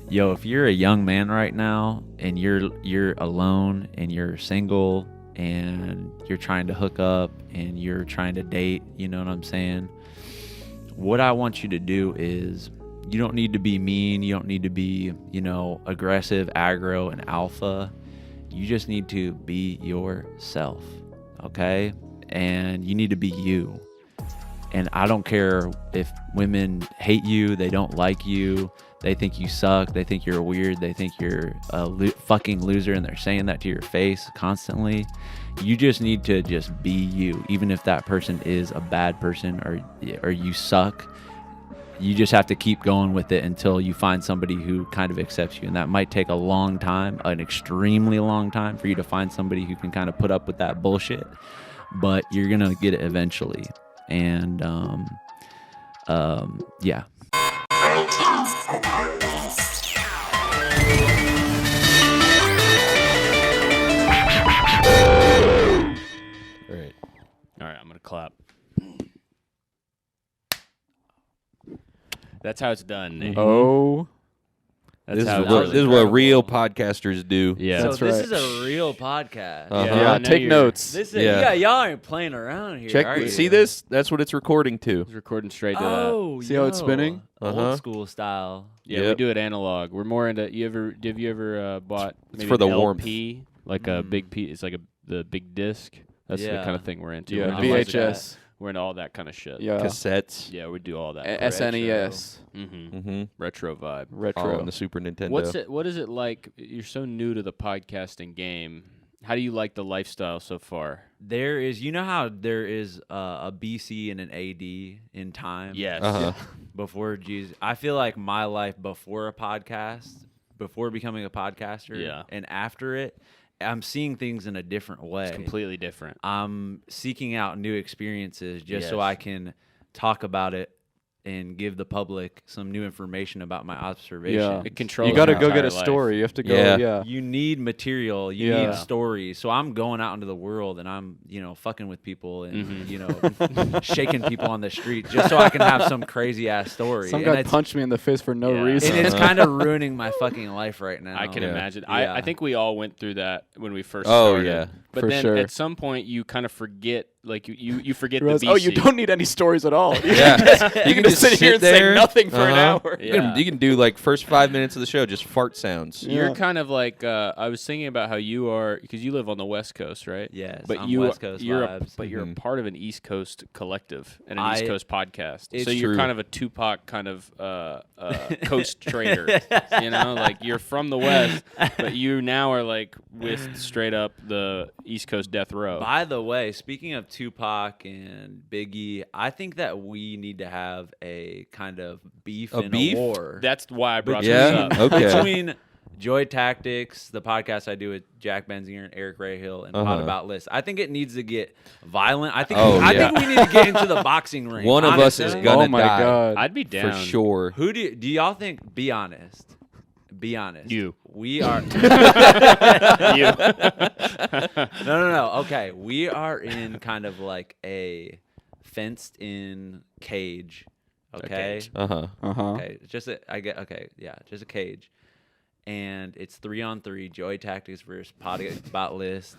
Yo, if you're a young man right now and you're alone and you're single and you're trying to hook up and you're trying to date, you know what I'm saying? What I want you to do is, you don't need to be mean. You don't need to be, aggressive, aggro, and alpha. You just need to be yourself, okay? And you need to be you. And I don't care if women hate you, they don't like you, they think you suck, they think you're weird, they think you're a fucking loser, and they're saying that to your face constantly. You just need to just be you, even if that person is a bad person or you suck. You just have to keep going with it until you find somebody who kind of accepts you. And that might take a long time, an extremely long time, for you to find somebody who can kind of put up with that bullshit. But you're going to get it eventually. And, yeah. All right, I'm going to clap. That's how it's done, Nate. Oh. This is what real podcasters do. Yeah, So that's this right. is a real podcast. Yeah, take notes. This is, Yeah. y'all aren't playing around here, are you? See this? That's what it's recording to. It's recording straight to Oh, See how it's spinning? Old school style. that. Yeah, we do it analog. We're more into. Have you ever bought maybe for the an warmth. LP, like a big piece? It's like the big disc. That's the kind of thing we're into. Yeah, We're VHS. We're into all that kind of shit. Yeah. Cassettes. Yeah, we do all that. SNES. Mm-hmm. Retro vibe. Retro. On the Super Nintendo. What is it like? You're so new to the podcasting game. How do you like the lifestyle so far? There is, how there is a BC and an AD in time? Yes. Uh-huh. Before Jesus. I feel like my life before a podcast, before becoming a podcaster, and after it, I'm seeing things in a different way. It's completely different. I'm seeking out new experiences just so Yes. I can talk about it and give the public some new information about my observation. Yeah. It controls You got to your go get a entire life. story. You have to go. Yeah. Yeah. You need material. You Yeah. need stories. So I'm going out into the world and I'm, fucking with people and, shaking people on the street just so I can have some crazy ass story. Some And guy it's- punched me in the face for no reason. And it's kind of ruining my fucking life right now. I can imagine. Yeah. I think we all went through that when we first Oh, started. yeah. But For then sure. at some point you kind of forget, like you forget Realize, the BC. oh, you don't need any stories at all. You Yeah. you can just sit here and say nothing for an hour. Yeah. You can do like first 5 minutes of the show, just fart sounds. You're kind of like I was thinking about how you are, because you live on the West Coast, right? Yes, but I'm you West Coast you're vibes. you're a part of an East Coast collective and an East I- Coast podcast. It's So you're true. kind of a Tupac kind of coast trader. Like you're from the West, but you now are like with straight up the East Coast death row. By the way, speaking of Tupac and Biggie, I think that we need to have a kind of beef A and beef? a war. That's why I brought Yeah? this up. Okay. Between Joy Tactics, the podcast I do with Jack Benzinger and Eric Rahill, and Pod About List. I think it needs to get violent. I think Oh, I yeah. think we need to get into the boxing ring. One of us honestly. is gonna Oh my die. god. I'd be down. For sure. Who do y'all think? Be honest. Be honest. You. We are. You. No. Okay, we are in kind of like a fenced-in cage. Okay. Uh-huh. Okay. Just a cage. And it's 3-on-3, Joy Tactics versus Pod About List,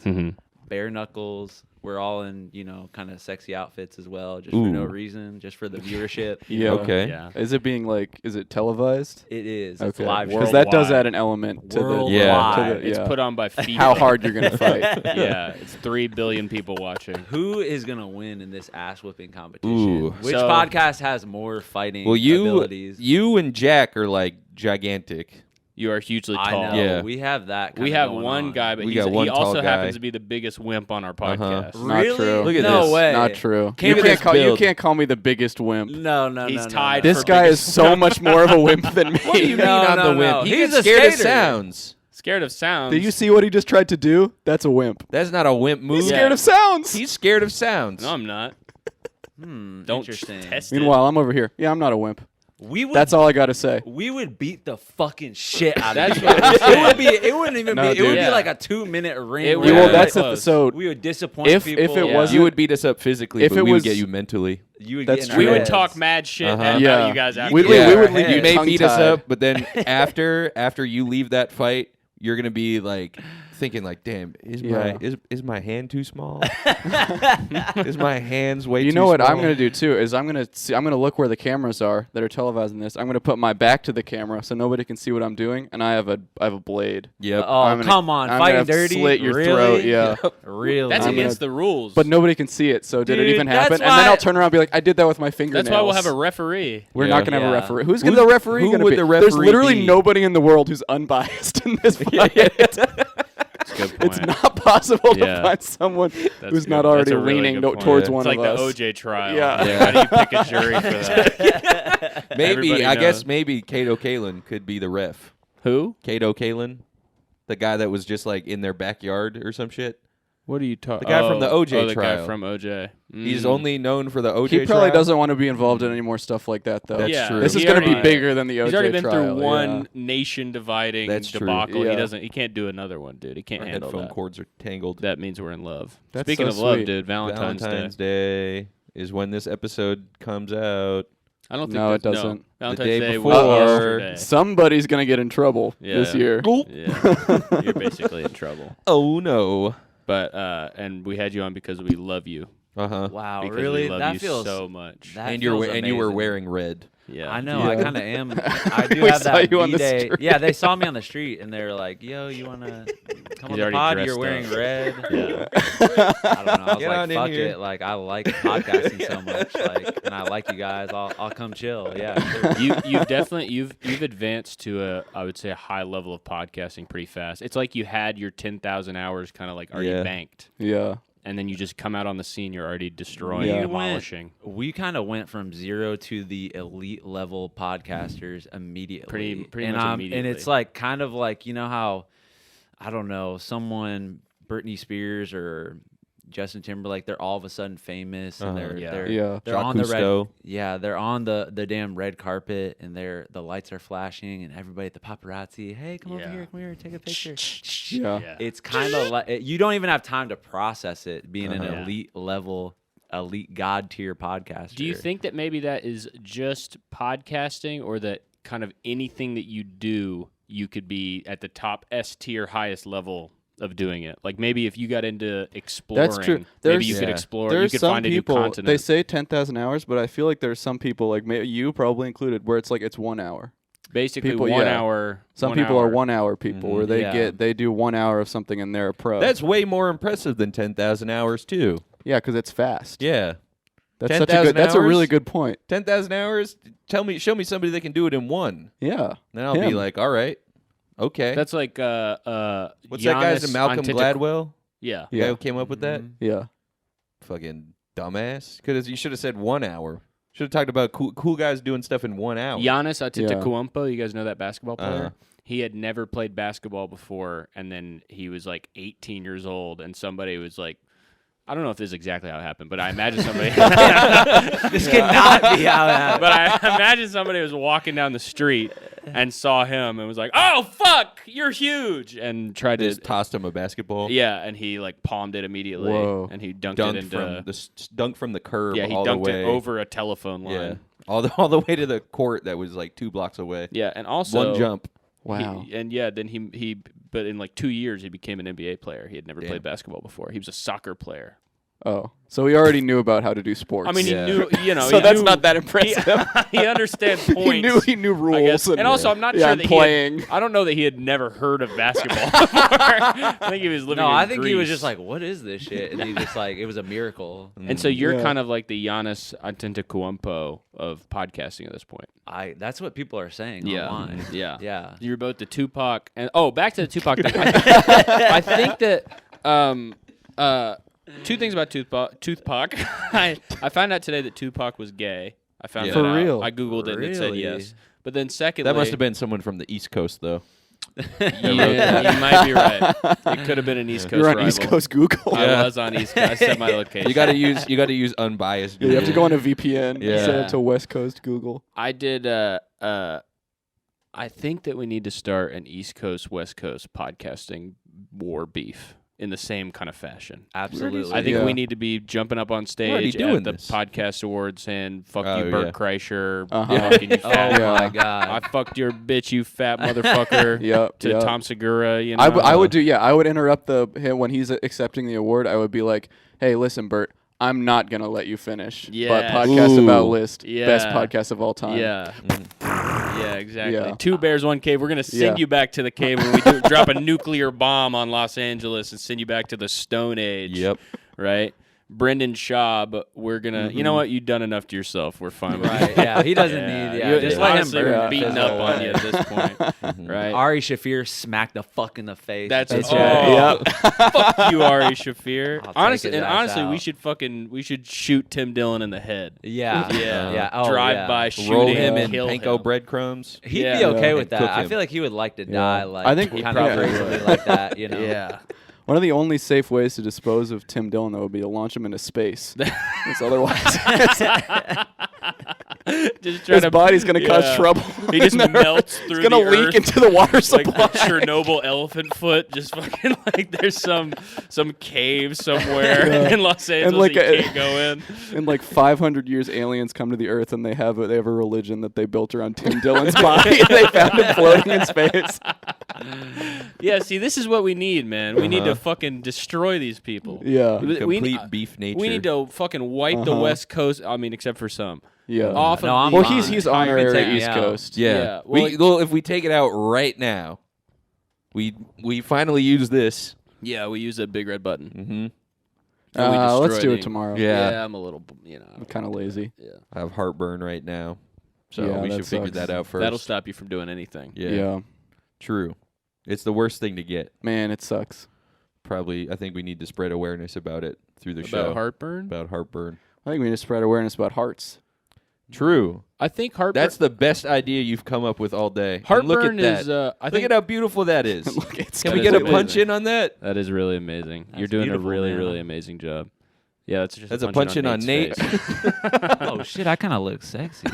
bare knuckles. We're all in, kind of sexy outfits as well, just for no reason, just for the viewership. Yeah. Okay. Yeah. Is it being is it televised? It is. It's Okay. live. Because that does Worldwide. add an element to the. Worldwide. It's put on by FIFA. How hard you're gonna fight. Yeah, it's 3 billion people watching. Who is gonna win in this ass whipping competition? Ooh. Which So- podcast has more fighting Well, abilities? you and Jack are like gigantic. You are hugely I tall. know. Yeah. We have that. We kinda have going one on. guy, but We he got one also tall happens guy. to be the biggest wimp on our podcast. Not Really? true. Look at no this. way. Not true. Can't You be can't this call you build. can't call me the biggest wimp. No. He's tied This for guy is biggest so much more of a wimp than me. What do you mean No, on no, the wimp? no. He He's gets a scared of skater. sounds. Scared of sounds. Did you see what he just tried to do? That's a wimp. That's not a wimp move. He's scared of sounds. He's scared of sounds. No, I'm not. Don't Interesting. test it. Meanwhile, I'm over here. Yeah, I'm not a wimp. We would. That's all I gotta say. We would beat the fucking shit out of That's you. what I'm saying. It wouldn't even No, be. It would dude. be Yeah. like a 2-minute ring. It where would. Well, Yeah, that's close. so. we would disappoint If people. it Yeah. was You would beat us up physically, If but it we would was- get you mentally. you would That's get in true. We our would heads. talk mad shit Uh-huh. about Yeah. you guys after. We'd Yeah. we would leave You you may beat us tongue-tied. up, but then after you leave that fight, you're gonna be like thinking like, damn, is my hand too small? Is my hands way too small? You know what I'm gonna do too is I'm gonna look where the cameras are that are televising this. I'm gonna put my back to the camera so nobody can see what I'm doing, and I have a blade. Yep. Oh, I'm gonna- come on. I'm Fighting gonna dirty. slit your really? throat, yeah. Really? That's I'm against the rules. But nobody can see it, so did it Dude, even that's happen? And then why- I'll turn around and be like, I did that with my fingernails. that's why we'll have a referee. We're Yeah. not gonna have a Yeah. referee. Who's Who's- the referee who gonna would be? the There's referee literally be? nobody in the world who's unbiased in this fight. That's a good point. It's not possible Yeah. to find someone That's who's good. not That's already a really leaning good point. towards Yeah. one It's like of the us. OJ trial. Yeah. How do you pick a jury for that? Maybe Everybody I guess knows. maybe Kato Kalin could be the ref. Who? Kato Kalin, the guy that was just like in their backyard or some shit. What are you talking? The guy from the OJ the trial. guy from OJ. He's Mm. only known for the OJ He probably trial. doesn't want to be involved in any more stuff like that, though. That's Yeah. true. This is He going to be already- bigger than the OJ He's already been trial. through one yeah. nation-dividing That's true. debacle. Yeah. He can't do another one, dude. He can't Our handle headphone that. cords are tangled. That means we're in love. That's Speaking so of love, sweet. dude, Valentine's Day. Day is when this episode comes out. I don't think No, it that's- doesn't. Valentine's day Day before. was yesterday. Somebody's going to get in trouble this Yeah. year. Yeah, you're basically in trouble. Oh no. But and we had you on because we love you. Wow, Because really? we love That you feels so much. That And feels you were amazing. wearing red. Yeah, I know. Yeah. I kind of am. I do We have saw that you on the B-day. street. Yeah, they saw me on the street and they were like, "Yo, you wanna come on He's the already pod? dressed You're wearing up." red." Yeah. I don't know. I was Get like, on in "Fuck here." it!" Like I like podcasting so much, like, and I like you guys. I'll come chill. Yeah, sure. You've definitely you've advanced to I would say a high level of podcasting pretty fast. It's like you had your 10,000 hours kind of like already Yeah. banked, Yeah. and then you just come out on the scene. You're already destroying, Yeah. and demolishing. We kind of went from 0 to the elite level podcasters immediately. Pretty and much And immediately. it's like kind of like, you know how, I don't know, someone, Britney Spears or Justin Timberlake, they're all of a sudden famous and they're Yeah. they're Yeah. they're Jacques on the red. Cousteau. Yeah, they're on the damn red carpet and the lights are flashing and everybody at the paparazzi, hey, come Yeah. over here, take a picture. Yeah. Yeah. It's kind of like you don't even have time to process it being an Uh-huh. elite level, elite god tier podcaster. Do you think that maybe that is just podcasting, or that kind of anything that you do, you could be at the top S tier, highest level of doing it? Like maybe if you got into exploring, That's true. maybe There's- you could Yeah. explore. You There's could some find a new people, continent. they say 10,000 hours, but I feel like there's some people, like maybe you probably included, where it's like it's 1 hour. Basically, people- 1 yeah. hour. Some 1 people hour. are 1 hour people, where Yeah. they do 1 hour of something and they're a pro. That's way more impressive than 10,000 hours too. yeah, because it's fast. Yeah. That's such a 10,000 good. That's a really hours? good point. 10,000 hours? Show me somebody that can do it in one. Yeah. Then I'll be Him. like, all right. Okay. That's like What's that guy's Giannis name? Malcolm Antetokounmpo. Gladwell? Yeah. The Yeah. guy who came up with that? Yeah. Fucking dumbass. You should have said 1 hour. Should have talked about cool guys doing stuff in 1 hour. Giannis Antetokounmpo, you guys know that basketball player? Uh-huh. He had never played basketball before, and then he was like 18 years old, and somebody was like, I don't know if this is exactly how it happened, but I imagine somebody. This cannot be how it happened. But I imagine somebody was walking down the street and saw him and was like, "Oh fuck, you're huge!" and tried to. Just tossed him a basketball. Yeah, and he like palmed it immediately, Whoa. and he dunked it Dunked into. dunk from the curb Yeah, he all the dunked way. it over a telephone line. Yeah. All the way to the court that was like 2 blocks away. Yeah, and also One jump. Wow. then he but in like 2 years he became an NBA player. He had never Damn. played basketball before. He was a soccer player. Oh, so he already knew about how to do sports. I mean, Yeah. he knew, so he that's knew- not that impressive. He understands points. he knew I rules. guess. And also, I'm not yeah, sure and that playing. I don't know that he had never heard of basketball before. I think he was living. No, in I think he was Greece. just like, "What is this shit?" And he just like, it was a miracle. And so you're Yeah. kind of like the Giannis Antetokounmpo of podcasting at this point. That's what people are saying Yeah. online. Yeah. Yeah. You're both the Tupac and back to the Tupac thing. I think that two things about Tupac. I found out today that Tupac was gay. I found Yeah. that For out. real? I googled it and it said Really? yes. But then secondly, That must have been someone from the East Coast, though. Yeah, you might be right. It could have been an East Coast You're on rival. East Coast Google. I was on East Coast. I set my location. You got to use unbiased. Yeah, you have to Google. go on a VPN. Yeah. Set it to West Coast Google. I did. I think that we need to start an East Coast West Coast podcasting war beef in the same kind of fashion. Absolutely. I think Yeah. we need to be jumping up on already stage doing at the this. podcast awards and fuck Oh, you, Bert yeah. Kreischer. Uh-huh. Fucking you Oh fat. Yeah. my god. I fucked your bitch, you fat motherfucker. Yep. To yep. Tom Segura, you know. I would do. Yeah, I would interrupt him when he's accepting the award. I would be like, "Hey, listen, Bert, I'm not gonna let you finish. But Yes. podcast Ooh. about list, Yeah. best podcast of all time. Yeah. Yeah, exactly. Yeah. 2 bears, 1 cave. We're gonna send Yeah. you back to the cave when we drop a nuclear bomb on Los Angeles and send you back to the Stone Age. Yep. Right. Brendan Schaub, we're gonna. You know what? You've done enough to yourself. We're fine with Right. Yeah. He doesn't need. Yeah. You- Just let him honestly, burn we're it. beating That's up all on right. you at this point. Right. Ari Shafir smacked the fuck in the face. That's That's oh, right. Yep. Fuck you, Ari Shafir. I'll take Honestly, his and ass honestly, out. we should shoot Tim Dillon in the head. Yeah. Yeah. Yeah. Oh, Drive yeah. by, shoot Roll him, him in kill panko him. breadcrumbs. He'd Yeah. be okay Yeah. with And that. cook I him. feel like he would like to Yeah. die. Like I think- kind yeah. of crazily like that. You know. Yeah. One of the only safe ways to dispose of Tim Dillon, though, would be to launch him into space. Because otherwise, Just try his to body's going to cause yeah. trouble. He just in there. melts through It's going the to leak earth. into the water Like supply. Chernobyl elephant foot, just fucking like there's some cave somewhere Yeah. in Los Angeles And like that you a- can't go in. In like 500 years, aliens come to the Earth and they have a religion that they built around Tim Dillon's body. And they found him floating in space. Yeah, see, this is what we need, man. We need to Uh-huh. fucking destroy these people. Yeah, Complete beef nature. We need to fucking wipe the Uh-huh. West Coast. I mean, except for some. yeah. Off No, of I'm the, Well, fine. he's Fine, you can honorary take me East out. Coast. Yeah. Yeah, well, Well, if we take it out right now, we finally use this. yeah, we use a big red button. Mm-hmm. And we Let's destroy do the- it tomorrow. Yeah. I'm a little, you know. I'm kind of lazy. Yeah. I have heartburn right now, so Yeah, we that should figure sucks. that out first. That'll stop you from doing anything. Yeah. True. It's the worst thing to get. Man, it sucks. Probably, I think we need to spread awareness about it through the About show. heartburn? About heartburn. I think we need to spread awareness about hearts. True. I think heartburn. That's the best idea you've come up with all day. And heartburn look at that. is. I Look think at how beautiful that is. Look, it's Can we That get is a punch amazing. in on that? that is really amazing. You're That's doing beautiful, a really, man. really amazing job. Yeah, that's just That's a punch in on Nate's Nate. face. Oh shit! I kind of look sexy.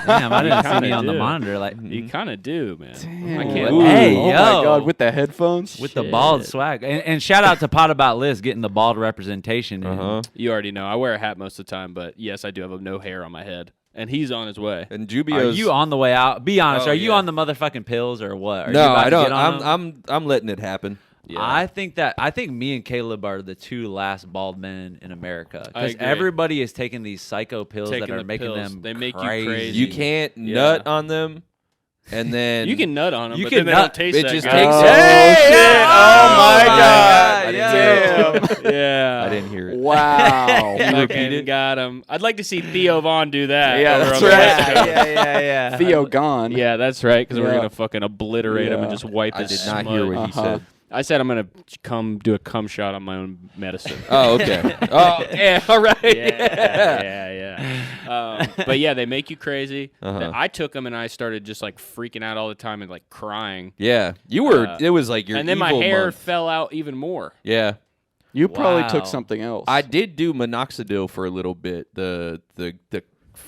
Damn, I didn't see kinda me on the do. monitor like You kind of do, man. Damn. I can't. Ooh. lie. Hey, oh yo. my God, with the headphones. with the bald Shit. swag. And shout out to Pot About Liz getting the bald representation. in. Uh-huh. You already know. I wear a hat most of the time, but yes, I do have no hair on my head, and he's on his way. And Are Jubio's. you on the way out? Be honest. Oh, are you yeah. on the motherfucking pills or what? Are you No, about I to don't. get on them? I'm letting it happen. Yeah. I think me and Caleb are the 2 last bald men in America I because agree. everybody is taking these psycho pills Taking that are the making pills. them They make you crazy. crazy. You can't Yeah. nut on them, and then You can nut on them, You but can then they nut. don't taste It that just good. takes. Oh, Hey, shit. yeah. Oh, my God. God. I didn't hear it. Yeah. I didn't hear it. Wow. You repeat Fucking it? got him. I'd like to see Theo Vaughn do that. Yeah, over that's on the right. West Coast. yeah. Theo gone. Yeah, that's right. Because we're Yeah. gonna fucking obliterate him and Yeah. just wipe I his did not smudge. hear what he Uh-huh. said. I said I'm gonna do a cum shot on my own medicine. Oh, okay. Oh, yeah. All right. yeah. But yeah, they make you crazy. Uh-huh. I took them and I started just like freaking out all the time and like crying. Yeah. You were. Uh, it was like your. And then my evil hair month. fell out even more. Yeah. You probably Wow. took something else. I did do minoxidil for a little bit. The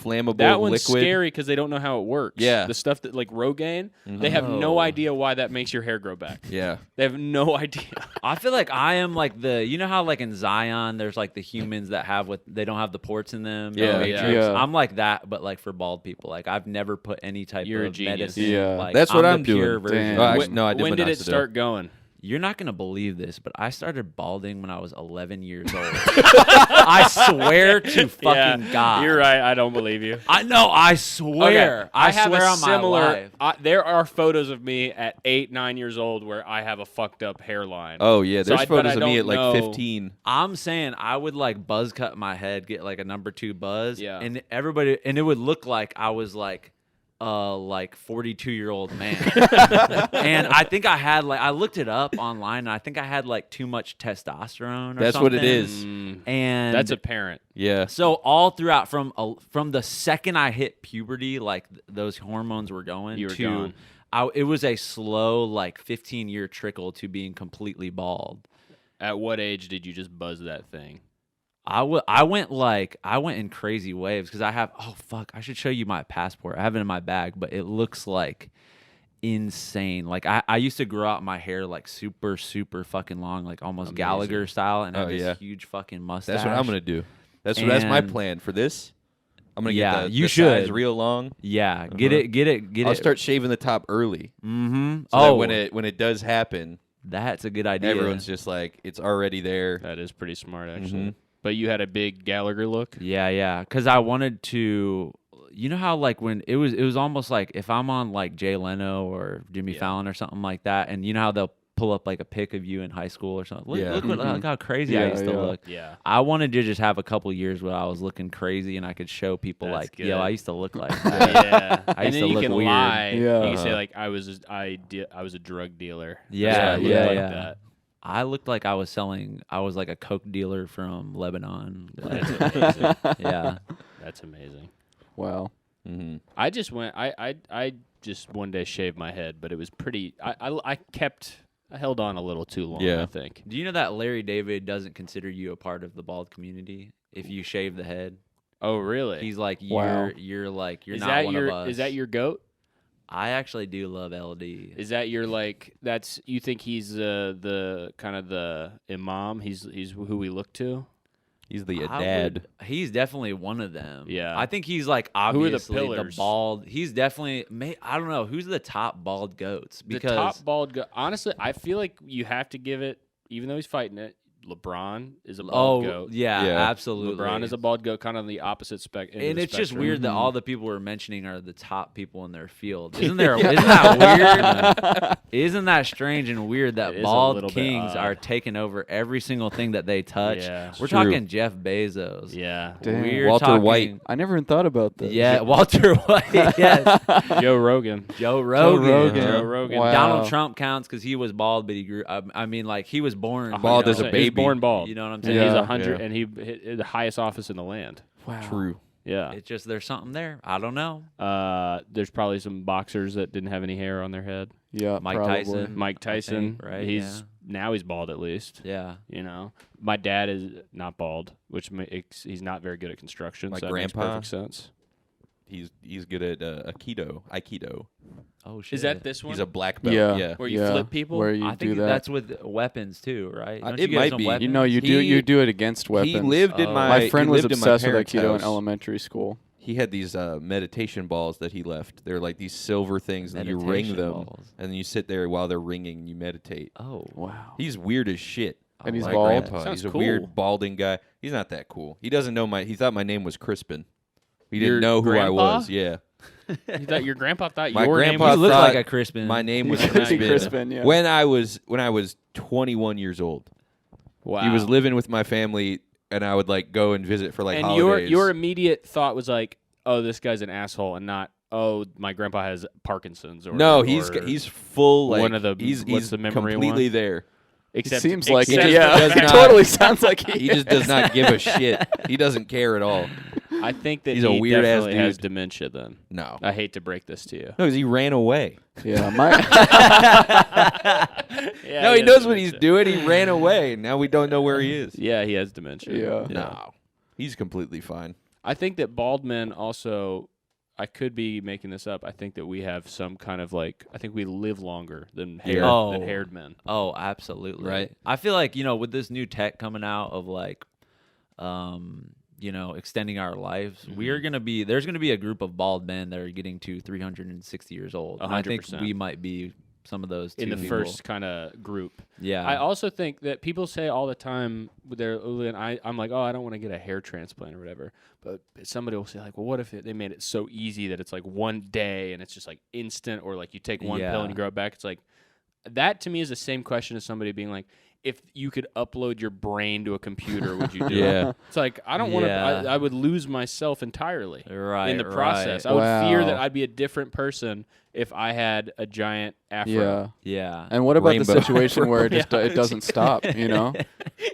flammable That one's liquid. scary because they don't know how it works. Yeah. The stuff that like Rogaine, they have no Oh. idea why that makes your hair grow back. Yeah. They have no idea. I feel like I am like you know how like in Zion there's like the humans that have they don't have the ports in them. Yeah. the Matrix? Yeah. I'm like that, but like for bald people. Like I've never put any type You're a of genius. medicine. Yeah. Like, That's what the I'm doing. pure version. Damn. Oh, actually, no, I did When did it minoxidil. start going? You're not gonna believe this, but I started balding when I was 11 years old. I swear to fucking God. You're right. I don't believe you. I know. I swear. Okay, I have swear a on similar. my life. There are photos of me at 8, 9 years old where I have a fucked up hairline. Oh yeah. So There's but photos I of me don't at like know. 15. I'm saying I would like buzz cut my head, get like a number 2 buzz, Yeah. and it would look like I was like 42-year-old man. And I think I looked it up online, and I think I had like too much testosterone or That's what it something. is. And That's apparent. Yeah. so all throughout from the second I hit puberty, like those hormones were going You were to gone. it was a slow, like 15-year trickle to being completely bald. At what age did you just buzz that thing? I went in crazy waves because I have. Oh fuck! I should show you my passport. I have it in my bag, but it looks like insane. Like I used to grow out my hair like super fucking long, like almost Amazing. Gallagher style, and have Oh, this yeah. huge fucking mustache. That's what I'm gonna do. That's my And- plan for this. I'm gonna Yeah, get you the should. sides real long. Yeah, get it. I'll start shaving the top early. Mm-hmm. So that when it does happen, that's a good idea. everyone's just like it's already there. That is pretty smart, actually. Mhm. But you had a big Gallagher look. Yeah, because I wanted to. You know how like when it was almost like if I'm on like Jay Leno or Jimmy Fallon or something like that, and you know how they'll pull up like a pic of you in high school or something. Look how crazy I used to look. Yeah. I wanted to just have a couple years where I was looking crazy and I could show people That's like, good. yo, I used to look like that. Yeah. I And used then to you look can weird. lie. Yeah. You can say like I was a drug dealer. Yeah, So I looked yeah, like yeah. that. I looked like I was like a coke dealer from Lebanon. Like, That's amazing. yeah. That's amazing. Wow. Mm-hmm. I just went. I just one day shaved my head, but it was pretty. I held on a little too long. Yeah. I think. Do you know that Larry David doesn't consider you a part of the bald community if you shave the head? Oh really? He's like, Wow. you're like, you're is not that one your of us. is that your goat? I actually do love LD. Is that your like? That's you think he's the kind of the imam? He's who we look to. He's the I dad. he's definitely one of them. Yeah. I think he's like Who are the obviously the pillars? bald. He's definitely. I don't know who's the top bald goats because The top bald goat. Honestly, I feel like you have to give it, even though he's fighting it. LeBron is a bald goat. yeah, Yeah. absolutely. LeBron is a bald goat, kind of on the opposite spectrum. and it's just weird that Mhm. all the people we're mentioning are the top people in their field. Isn't that weird? Isn't that strange and weird It that is a bald little bit kings odd. are taking over every single thing that they touch? Yeah. We're True. talking Jeff Bezos. Yeah. Damn. We're Walter talking- White. I never even thought about this. Yeah, Walter White. Yes. Joe Rogan. Joe Rogan. Rogan. Joe Rogan. Wow. Donald Trump counts because he was bald, but he grew. I mean, like he was born Bald as a 100%. baby. He's born bald. You know what I'm And saying? he's Yeah. 100, Yeah. and he hit the highest office in the land. Wow. True. Yeah. It's just there's something there. I don't know. There's probably some boxers that didn't have any hair on their head. Yeah. Mike probably. Tyson. Mike Tyson, think, right? He's now he's bald at least. Yeah. You know, my dad is not bald, which makes he's not very good at construction. My so that makes grandpa? perfect sense. He's good at Aikido. Oh shit. Is that this one? He's a black belt. Yeah. Yeah. Where you yeah. flip people? Where you I think do that. that's with weapons too, right? Don't it you guys might know be. weapons? You know, you do it against weapons. He lived in Oh. My friend he was lived in my obsessed with parents' Aikido in house. elementary school. He had these meditation balls that he left. They're like these silver things that you ring Meditation them, balls. and then you sit there while they're ringing and you meditate. Oh. Wow. He's weird as shit. And he's my bald? grandpa. Sounds He's a cool. weird balding guy. He's not that cool. He doesn't know he thought my name was Crispin. He Your didn't know who I grandpa? was. Yeah. You thought your grandpa thought My your name grandpa You was look thought like a Crispin. My name was He's Crispin. Crispin, yeah. When I was 21 years old. wow. He was living with my family, and I would like go and visit for like and holidays. your immediate thought was like, oh, this guy's an asshole, and not, oh, my grandpa has Parkinson's or no, or he's full like one of the- he's what's the memory completely one? there. except seems like except- it. Yeah, does it not- totally sounds like He just does not give a shit. He doesn't care at all. I think that He's a he weird-ass definitely has dude. dementia. Then No, I hate to break this to you. no, 'cause he ran away. Yeah, my Yeah, No, he has knows what he's dementia. doing. He ran away. Now we don't know where he is. Yeah, he has dementia. Yeah. No, he's completely fine. I think that bald men also, I could be making this up. I think that we have some kind of like, I think we live longer than Yeah. than Oh. haired men. Oh, absolutely. Right. I feel like, with this new tech coming out of like, extending our lives, Mm-hmm. there's going to be a group of bald men that are getting to 360 years old. And I think 100%. we might be some of those In two the people. first kind of group. Yeah. I also think that people say all the time, I'm like, oh, I don't want to get a hair transplant or whatever. But somebody will say like, well, what if they made it so easy that it's like one day and it's just like instant, or like you take one pill and you grow it back? It's like, that to me is the same question as somebody being like, if you could upload your brain to a computer, would you do Yeah. it? It's like, I don't want to, Yeah. I would lose myself entirely right, in the process. right. I would fear that Wow. I'd be a different person if I had a giant afro. yeah. Yeah. And what about Rainbow. the situation where it just Yeah. it doesn't stop? You know?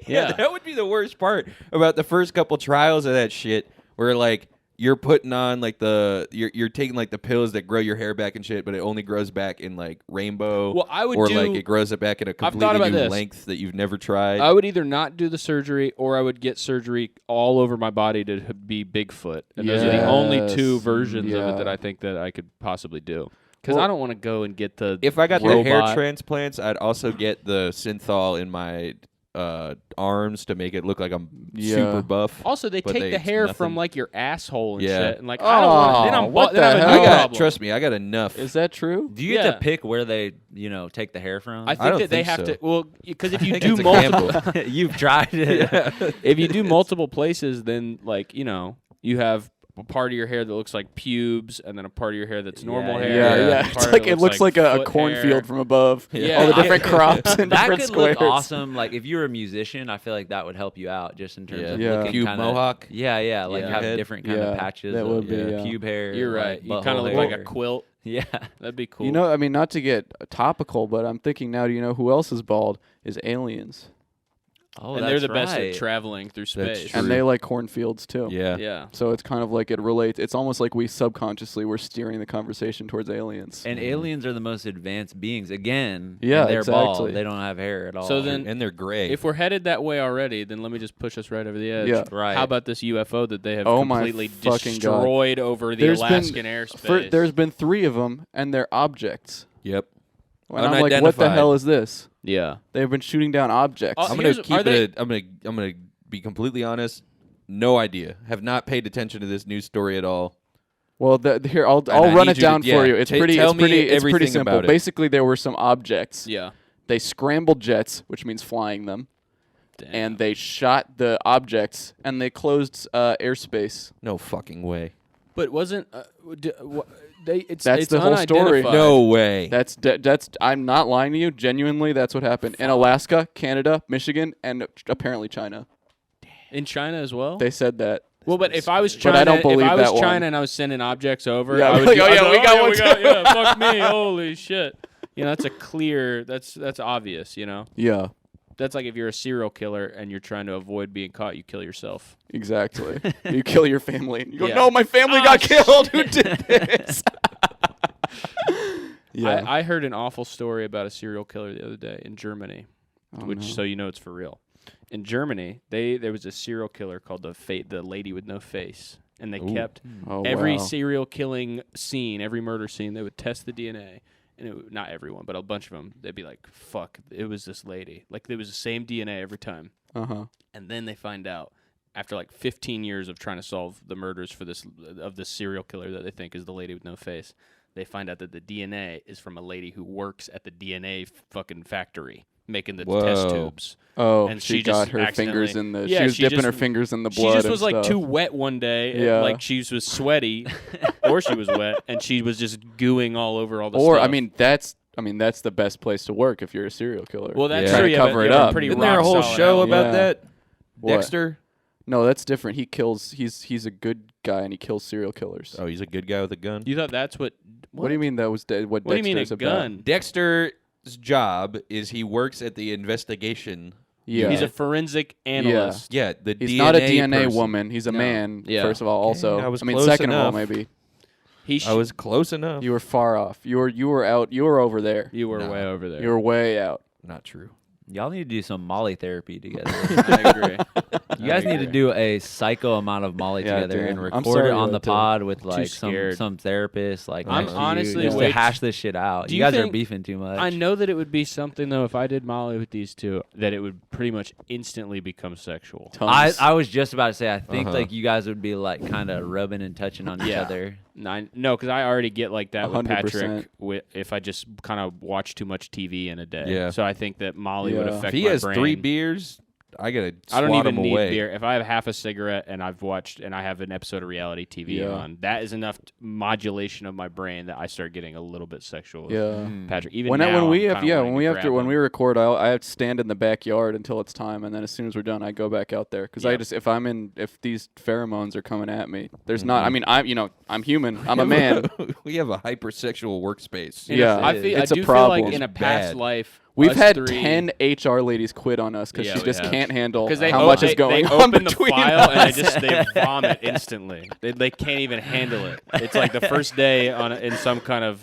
Yeah. That would be the worst part about the first couple trials of that shit, where like you're putting on like you're taking like the pills that grow your hair back and shit, but it only grows back in like rainbow. Well, I would or do, like it grows it back in a thought completely about new this. length that you've never tried. I would either not do the surgery or I would get surgery all over my body to be Bigfoot. And those are the only two versions of it that I think that I could possibly do. Because I don't want to go and get the If I got the robot. hair transplants, I'd also get the synthol in my arms to make it look like I'm super buff. Also, they but take the hair nothing. from like your asshole and Yeah. shit, and like I don't want. Then I'm what then I have the a hell? new problem. Trust me, I got enough. Is that true? Do you get to pick where they, take the hair from? I I think don't that they think have so. to. Well, because if you think do it's a multiple, gamble. You've tried it. if you do multiple places, then like you have a part of your hair that looks like pubes, and then a part of your hair that's normal Yeah, hair. Yeah, and yeah. a part It's of like it looks like a foot cornfield hair. from above. Yeah. All the different crops and That different could squares. look awesome. Like if you were a musician, I feel like that would help you out just in terms of Yeah. looking Pube kinda, mohawk. Yeah, like Yeah. have Head. different kind Yeah, of patches that of would be, yeah. pube hair. You're right. like You kind of butthole look like a hair. quilt. Yeah. That'd be cool. You know, I mean, not to get topical, but I'm thinking now. Do you know who else is bald? Is aliens, Oh, and that's they're the best right. at traveling through That's space. true. and they like cornfields too. Yeah. Yeah. So it's kind of like it relates. It's almost like we subconsciously were steering the conversation towards aliens. And aliens are the most advanced beings. Again, Yeah, and they're exactly. bald. They don't have hair at all. So then- And they're gray. If we're headed that way already, then let me just push us right over the edge. Yeah. Right. How about this UFO that they have Oh my completely fucking God. destroyed over the There's been- Alaskan airspace? There's been 3 of them, and they're objects. Yep. And I'm like, what the Unidentified. hell is this? yeah. They've been shooting down objects. Oh, I'm Here's- gonna keep are they- it. I'm gonna be completely honest. No idea. Have not paid attention to this news story at all. Well, here I'll I run need it you down to- for yeah, you. It's ta- pretty. tell It's me pretty. It's pretty everything simple. about it. Basically, there were some objects. Yeah. They scrambled jets, which means flying them, Damn. and they shot the objects, and they closed airspace. No fucking way. But wasn't it's That's it's the whole story. unidentified. No way. That's. I'm not lying to you. Genuinely, that's what happened in Alaska, Canada, Michigan, and apparently China. in China as well. They said that. Well, but if I was But China, I don't believe if I was that one. China and I was sending objects over, Yeah, I would like, do, oh, I'd yeah, be we like, got oh, one yeah, too. yeah, fuck me, holy shit. That's a clear. That's obvious. Yeah, That's like if you're a serial killer and you're trying to avoid being caught, you kill yourself. exactly. You kill your family. You go, Yeah. no, my family got killed. Who did this? Yeah. I heard an awful story about a serial killer the other day in Germany, Oh, so you know it's for real. In Germany, there was a serial killer called the lady with no face, and they kept Oh, every wow. serial killing scene, every murder scene, they would test the DNA. And not everyone, but a bunch of them, they'd be like, fuck, it was this lady. Like, it was the same DNA every time. Uh-huh. And then they find out, after like 15 years of trying to solve the murders this serial killer that they think is the lady with no face, they find out that the DNA is from a lady who works at the DNA fucking factory making the test Whoa. tubes. Oh, And she she got just her fingers in the. Yeah, she was she dipping just- her fingers in the She blood. just and was like stuff. too wet one day, Yeah. like she was sweaty, or she was wet, and she was just gooing all over all the Or stuff. I mean that's the best place to work if you're a serial killer. well, that's Yeah. true. Try to you have cover a- it you have a up. pretty Isn't there a rock whole solid show alibi. about Yeah. that? What? Dexter. No, that's different. He kills. He's a good guy and he kills serial killers. Oh, he's a good guy with a gun. You thought that's what? What do you mean that was what? What do you mean a Dexter's about? gun? Dexter's job is he works at the investigation. Yeah. He's a forensic analyst. Yeah, the He's DNA not a DNA person. woman. He's a No. man. Yeah. First of all, also. I was mean, close second enough. of all, maybe I was close enough. you were far off. You were out. You were over there. You were No. way over there. You were way out. Not true. Y'all need to do some Molly therapy together. I agree. You guys need to do a psycho amount of Molly Yeah, together and dude. I'm record sorry it on you the had to- pod with like scared. some therapist. Like I'm next to you, honestly just way to hash this shit out. Do You you guys are think- beefing too much. I know that it would be something though if I did Molly with these two, that it would pretty much instantly become sexual. Tons. I was just about to say I think Uh-huh. like you guys would be like kind of rubbing and touching on each Yeah. other. No, because I already get like that with 100%. Patrick. If I just kind of watch too much TV in a day, Yeah. So I think that Molly would Yeah. affect If he my has brain. 3 beers, I gotta I don't swat even him need away. beer. If I have half a cigarette and I've watched and I have an episode of reality TV Yeah. on, that is enough modulation of my brain that I start getting a little bit sexual. with Yeah. Patrick. Even When now, we I'm have kinda wanting when we to have to grab when him. we record, I have to stand in the backyard until it's time, and then as soon as we're done, I go back out there because I Yep. just if these pheromones are coming at me, there's not. I mean, I'm human. I'm a man. We have a hypersexual workspace. Yeah, I do it's a feel problem. like in a past Bad. life We've Us had three. 10 HR ladies quit on us because Yeah, she we just have. can't handle Because they how much is they going on open the between file us. and they vomit instantly. They can't even handle it. It's like the first day in some kind of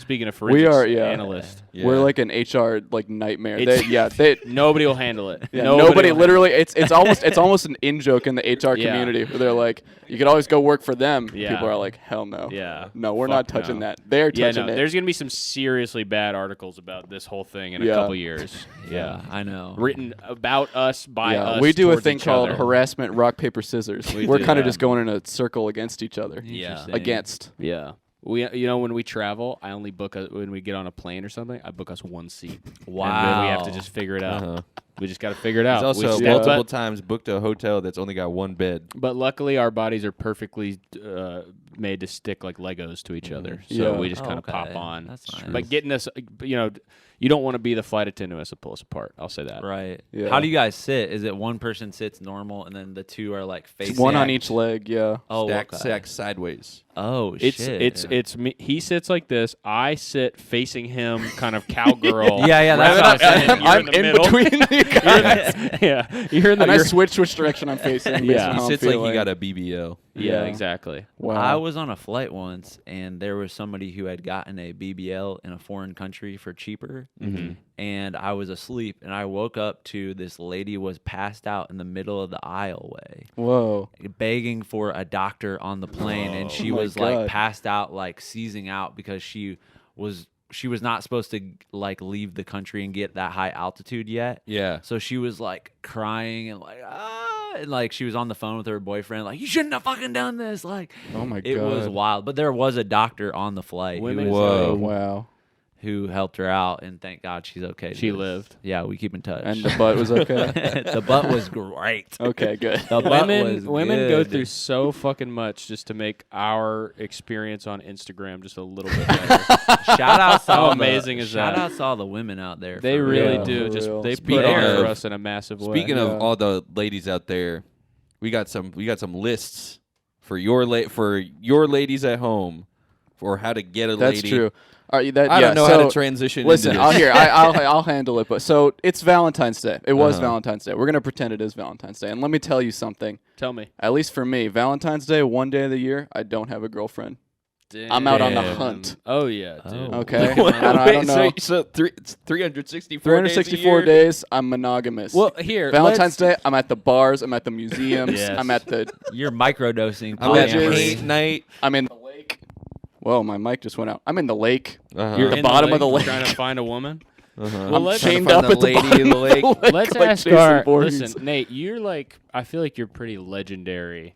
speaking of forensics We are analyst. Yeah. We're like an HR like nightmare. It's- They Nobody will handle it. Yeah, Nobody nobody will literally. It's almost an in joke in the HR Yeah. community where they're like, you could always go work for them. Yeah. People are like, hell no. Yeah. No, we're Fuck not touching no. that. They're Yeah, touching no. it. There's gonna be some seriously bad articles about this whole thing in a Yeah. couple years. Yeah, I know. Written about us by us. we do a towards thing each called other. harassment rock paper scissors. We We're do, kind of yeah. just going in a circle against each other. Yeah. Interesting. Against. Yeah. When we travel, I only book when we get on a plane or something. I book us one seat. Wow. And then we have to just figure it out. Uh-huh. We just got to figure it out. He's We also just- multiple but, times booked a hotel that's only got one bed. but luckily, our bodies are perfectly made to stick like Legos to each other. So Yeah. we just kind of Okay. pop on. That's nice. But getting us, you don't want to be the flight attendant who has to pull us apart. I'll say that. Right. Yeah. How do you guys sit? Is it one person sits normal and then the two are like facing? One on each leg, yeah. Oh, Stack okay. sideways. Oh, It's shit. it's me. He sits like this. I sit facing him, kind of cowgirl. Yeah, that's Right what I'm saying. outside, you're I'm the in middle. between you guys. Yeah, you're in the. And I you're- switch which direction I'm facing. based Yeah. on He how I'm sits like feeling. he got a BBL. yeah, Yeah. exactly. Wow. I was on a flight once, and there was somebody who had gotten a BBL in a foreign country for cheaper, and I was asleep, and I woke up to this lady was passed out in the middle of the aisleway, Whoa. begging for a doctor on the plane, and she Oh my was like God. passed out, like seizing out because she was not supposed to like leave the country and get that high altitude yet. Yeah. So she was like crying and like and like she was on the phone with her boyfriend like, you shouldn't have fucking done this. Like, Oh my God. it was wild. But there was a doctor on the flight Women- who, was, Whoa. Oh, wow. who helped her out, and thank God she's okay. She Just- lived. Yeah, we keep in touch. And the butt was okay? The butt was great. Okay, good. The butt Women was go good. through so fucking much just to make our experience on Instagram just a little bit better. Shout out to How all amazing the, is shout that? out to all the women out there. They for really real. do. For Just real. they Speaking put on of- for us in a massive way. Speaking Yeah. of all the ladies out there, we got some lists for your ladies at home for how to get a lady. That's true. I don't know how to transition Listen, into I'll this. hear. I'll handle it. But so it's Valentine's Day. It was Uh-huh. Valentine's Day. We're gonna pretend it is Valentine's Day. And let me tell you something. Tell me. At least for me, Valentine's Day, one day of the year, I don't have a girlfriend. I'm out on the Damn. hunt. Oh yeah, dude. Oh. Okay. I don't know. So it's 364 364 days. A year? days, I'm monogamous. Well, here Valentine's Day, I'm at the bars. I'm at the museums. Yes. I'm at the. You're microdosing. I'm at Polyamory. paint night. I'm in the lake. Whoa, my mic just went out. I'm in the lake. Uh-huh. You're the in bottom of the lake. trying to find a woman. Uh-huh. Well, I'm let's- chained Trying up to at the find bottom lady in the lake. of the lake. Let's like ask Jason our. Voorhees. Listen, Nate, you're like. I feel like you're pretty legendary.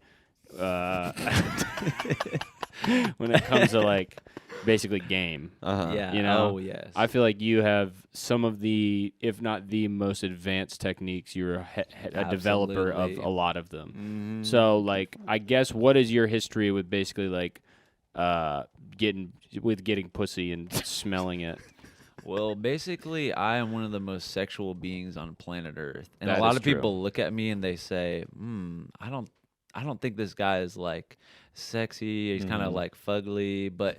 When it comes to like basically game. Uh-huh. Yeah. You know? Oh yes. I feel like you have some of the, if not the most advanced techniques. You're a developer of Absolutely. a lot of them. Mhm. So, like, I guess what is your history with basically like getting pussy and smelling it? Well, basically, I am one of the most sexual beings on planet Earth, and That a lot is of true. people look at me and they say, I don't think this guy is like sexy. He's kind of like fugly, but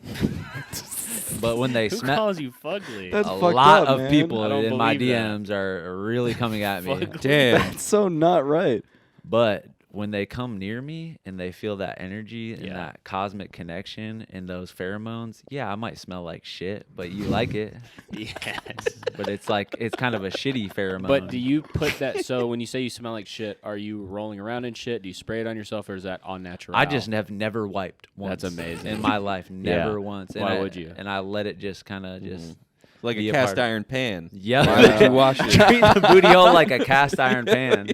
when they Who smell, calls you fugly? That's a fucked lot up, of man. people I don't in my believe that. DMs are really coming at me. Fugly. Damn. That's so not right. But when they come near me and they feel that energy and Yeah. that cosmic connection and those pheromones, yeah, I might smell like shit, but you like it. Yes. But it's like it's kind of a shitty pheromone. But do you put that? So when you say you smell like shit, are you rolling around in shit? Do you spray it on yourself, or is that on natural? I just have never wiped once. That's amazing. in my life, never once. And Why I- would you? And I let it just kind of just. Like Be a a cast part of- iron pan. Yep. Why would you wash it? Treat the booty hole like a cast iron pan.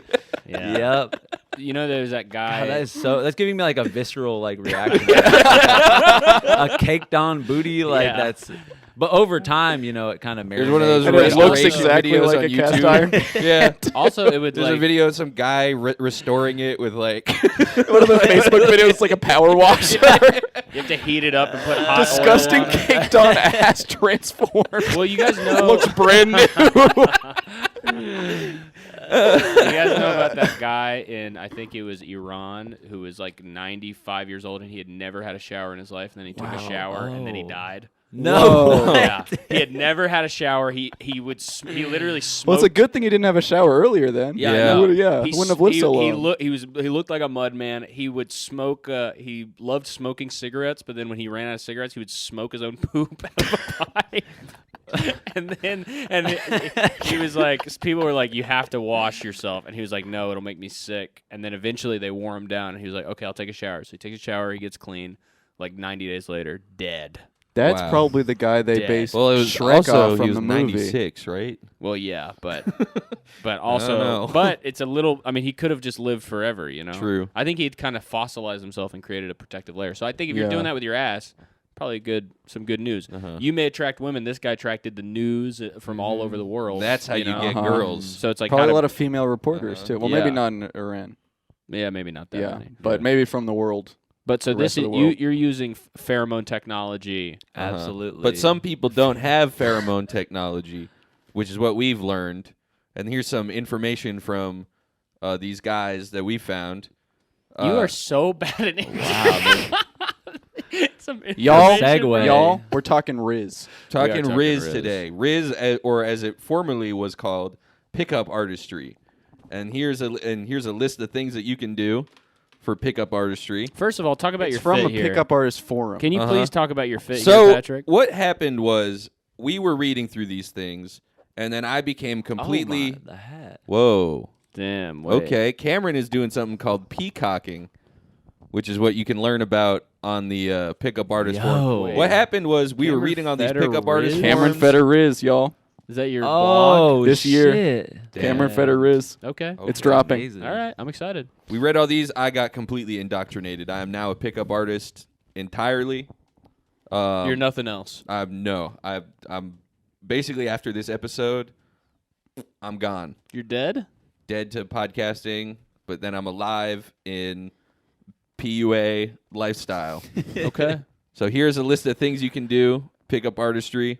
Yeah. Yep. You know, there's that guy. God, that's giving me like a visceral like reaction. A caked on booty, like Yeah. that's. But over time, it kind of There's one of those And it looks restoration exactly videos like on a cast YouTube. iron. Yeah. also, it would There's a like. video of some guy restoring it with like One of the Facebook videos, like a power wash. You have to heat it up and put hot Disgusting oil on it. caked on ass transformed. Well, you guys know. Looks brand new. You guys know about that guy in, I think it was Iran, who was like 95 years old and he had never had a shower in his life, and then he took a Wow. shower and then he Oh. died. No. Whoa. Yeah, he had never had a shower. He literally smoked. Well, it's a good thing he didn't have a shower earlier then. Yeah, Yeah. I know. He wouldn't have lived so long. He looked like a mud man. He would smoke. He loved smoking cigarettes, but then when he ran out of cigarettes, he would smoke his own poop out of a pipe. He was like, people were like, "You have to wash yourself," and he was like, "No, it'll make me sick." And then eventually they wore him down, and he was like, "Okay, I'll take a shower." So he takes a shower, he gets clean. Like 90 days later, dead. That's Wow. probably the guy they Dead. based Well, it was Shrek also off from he was the movie. 96, right? Well, yeah, but know. also, but it's a little. I mean, he could have just lived forever, you know. True. I think he'd kind of fossilized himself and created a protective layer. So I think if you're Yeah. doing that with your ass, probably some good news. Uh-huh. You may attract women. This guy attracted the news from all over the world. That's how you know? get Uh-huh. girls. So it's like Probably how a to- lot of female reporters too. Well, Yeah. maybe not in Iran. yeah, maybe not that Yeah, many. but maybe from the world. But so the this rest is of the world. you're using pheromone technology. Uh-huh. Absolutely. But some people don't have pheromone technology, which is what we've learned. And here's some information from these guys that we found. You are so bad at English. Wow, Some Y'all, information Segue. from- y'all, we're talking Rizz. talking talking Rizz Rizz. today. Rizz, or as it formerly was called, pickup artistry. And here's a list of things that you can do for pickup artistry. First of all, talk about It's your from fit a here. pickup artist forum. Can you Uh-huh. please talk about your fit So here, Patrick? what happened was we were reading through these things, and then I became completely. Oh my, the hat. Whoa. Damn. Wait. Okay, Cameron is doing something called peacocking, which is what you can learn about on the pickup artist Yo. forum. What happened was we were Cameron reading on these Feder pickup artist Rizz? Cameron forums. Feder Rizz, y'all. Is that your blog? Oh, This year. shit. Cameron Damn. Feder Rizz. Okay. Okay. It's dropping. Amazing. All right. I'm excited. We read all these. I got completely indoctrinated. I am now a pickup artist entirely. You're nothing else. I'm basically after this episode, I'm gone. You're dead? Dead to podcasting, but then I'm alive in PUA lifestyle. Okay. So here's a list of things you can do, pickup artistry.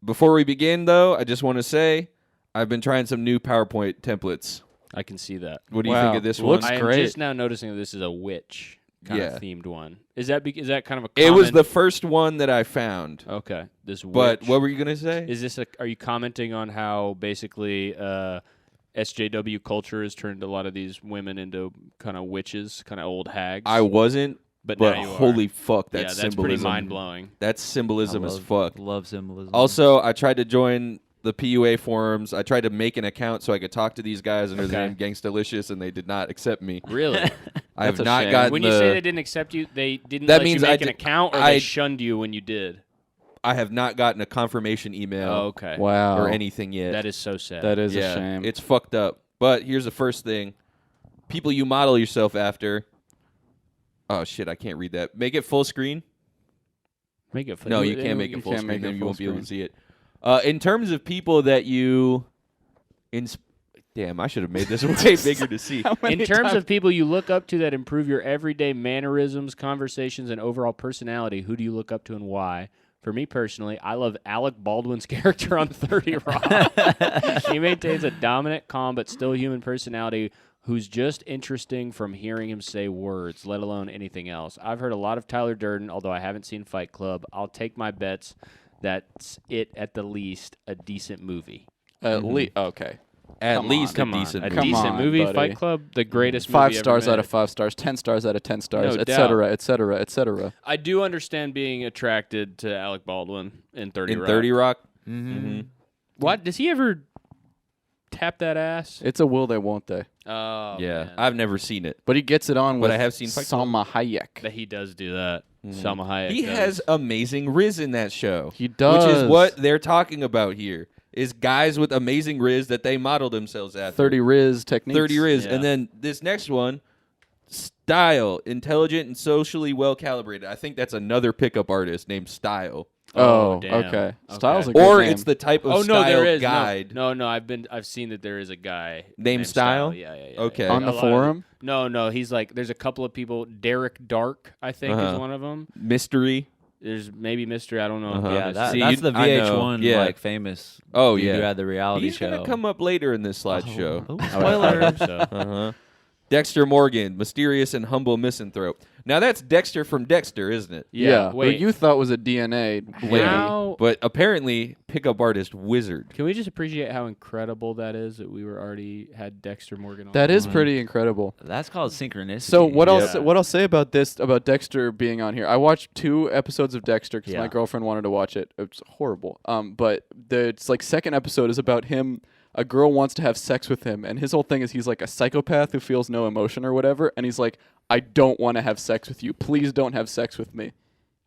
Before we begin, though, I just want to say I've been trying some new PowerPoint templates. I can see that. What do you Wow. think of this Looks one? I am great. just now noticing that this is a witch kind Yeah. of themed one. Is that kind of a It was common- the first one that I found. Okay. This witch. But what were you going to say? Is this are you commenting on how basically SJW culture has turned a lot of these women into kind of witches, kind of old hags? I wasn't, but but now you holy are. fuck, Yeah, that's that's symbolism. pretty mind-blowing. That's symbolism as fuck. Love symbolism. Also, I tried to join the PUA forums. I tried to make an account so I could talk to these guys under the Okay. name Gangstalicious, and they did not accept me. Really? I have That's a not shame. gotten When the, you say they didn't accept you, they didn't That let means you I make an did- account, or I- they shunned you when you did? I have not gotten a confirmation email Oh, okay. Wow. or anything yet. That is so sad. That is yeah, a shame. it's fucked up. But here's the first thing: people you model yourself after. Oh shit, I can't read that. Make it full screen. Make it. No, you can't make it you full can't screen. make it Then you full won't be able to screen. see it. In terms of people that you, damn, I should have made this way bigger to see. How many In terms times- of people you look up to that improve your everyday mannerisms, conversations, and overall personality, who do you look up to and why? For me personally, I love Alec Baldwin's character on 30 Rock. He maintains a dominant, calm, but still human personality who's just interesting from hearing him say words, let alone anything else. I've heard a lot of Tyler Durden, although I haven't seen Fight Club. I'll take my bets that's it at the least a decent movie. At least okay. At Come least on. a decent A movie. Come decent on, movie, buddy. Fight Club, the greatest movie 5 ever stars out made. of 5 stars, 10 stars out of 10 stars, No etc., etc., etc. I do understand being attracted to Alec Baldwin in 30 In Rock. 30 Rock. Mm-hmm. What? Does he ever tap that ass? It's a will they, won't they? Oh, Yeah, man. I've never seen it. But he gets it on But with I have seen Fight Club. Salma Hayek. That he does do that. Salma Hayek He does. has amazing Rizz in that show. He does. Which is what they're talking about here. Is guys with amazing Rizz that they model themselves after. 30 Rizz techniques. 30 Rizz. Yeah. And then this next one, Style, intelligent and socially well calibrated. I think that's another pickup artist named Style. Oh, damn. okay. Okay. Style's a good Or name. it's the type of Oh style no, there is guide. No, I've seen that there is a guy Named Style? Yeah. Okay. On A the lot of- forum? No, he's like. There's a couple of people. Derek Dark, I think, is Uh-huh. one of them. Mystery. There's maybe Mystery. I don't know. Uh-huh. Yeah, See, that's the I know. VH1 Yeah. like famous. Oh, dude yeah. who had the reality He's show. going to come up later in this slideshow. Oh, I would spoiler. hope so. Uh-huh. Dexter Morgan, mysterious and humble misanthrope. Now that's Dexter from Dexter, isn't it? Yeah. Who Wait. you thought was a DNA lady. How? But apparently, pickup artist wizard. Can we just appreciate how incredible that is that we were already had Dexter Morgan on? That is Mhm. pretty incredible. That's called synchronicity. So what Yeah. I'll say about this, about Dexter being on here, I watched 2 episodes of Dexter because Yeah. my girlfriend wanted to watch it. It's horrible. But it's like second episode is about him. A girl wants to have sex with him, and his whole thing is he's like a psychopath who feels no emotion or whatever, and he's like, I don't want to have sex with you. Please don't have sex with me.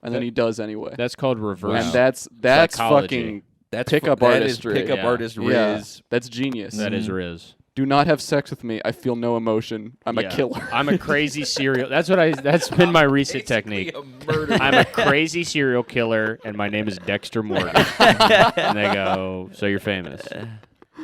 And then he does anyway. That's called reverse. And that's Psychology. fucking That's pickup that is artistry. Pickup Yeah. artist Yeah, Rizz. that's genius. That is Rizz. Do not have sex with me. I feel no emotion. I'm a Yeah. killer. I'm a crazy serial. That's been my recent technique. A murderer. I'm a crazy serial killer, and my name is Dexter Morgan. And they go, so you're famous.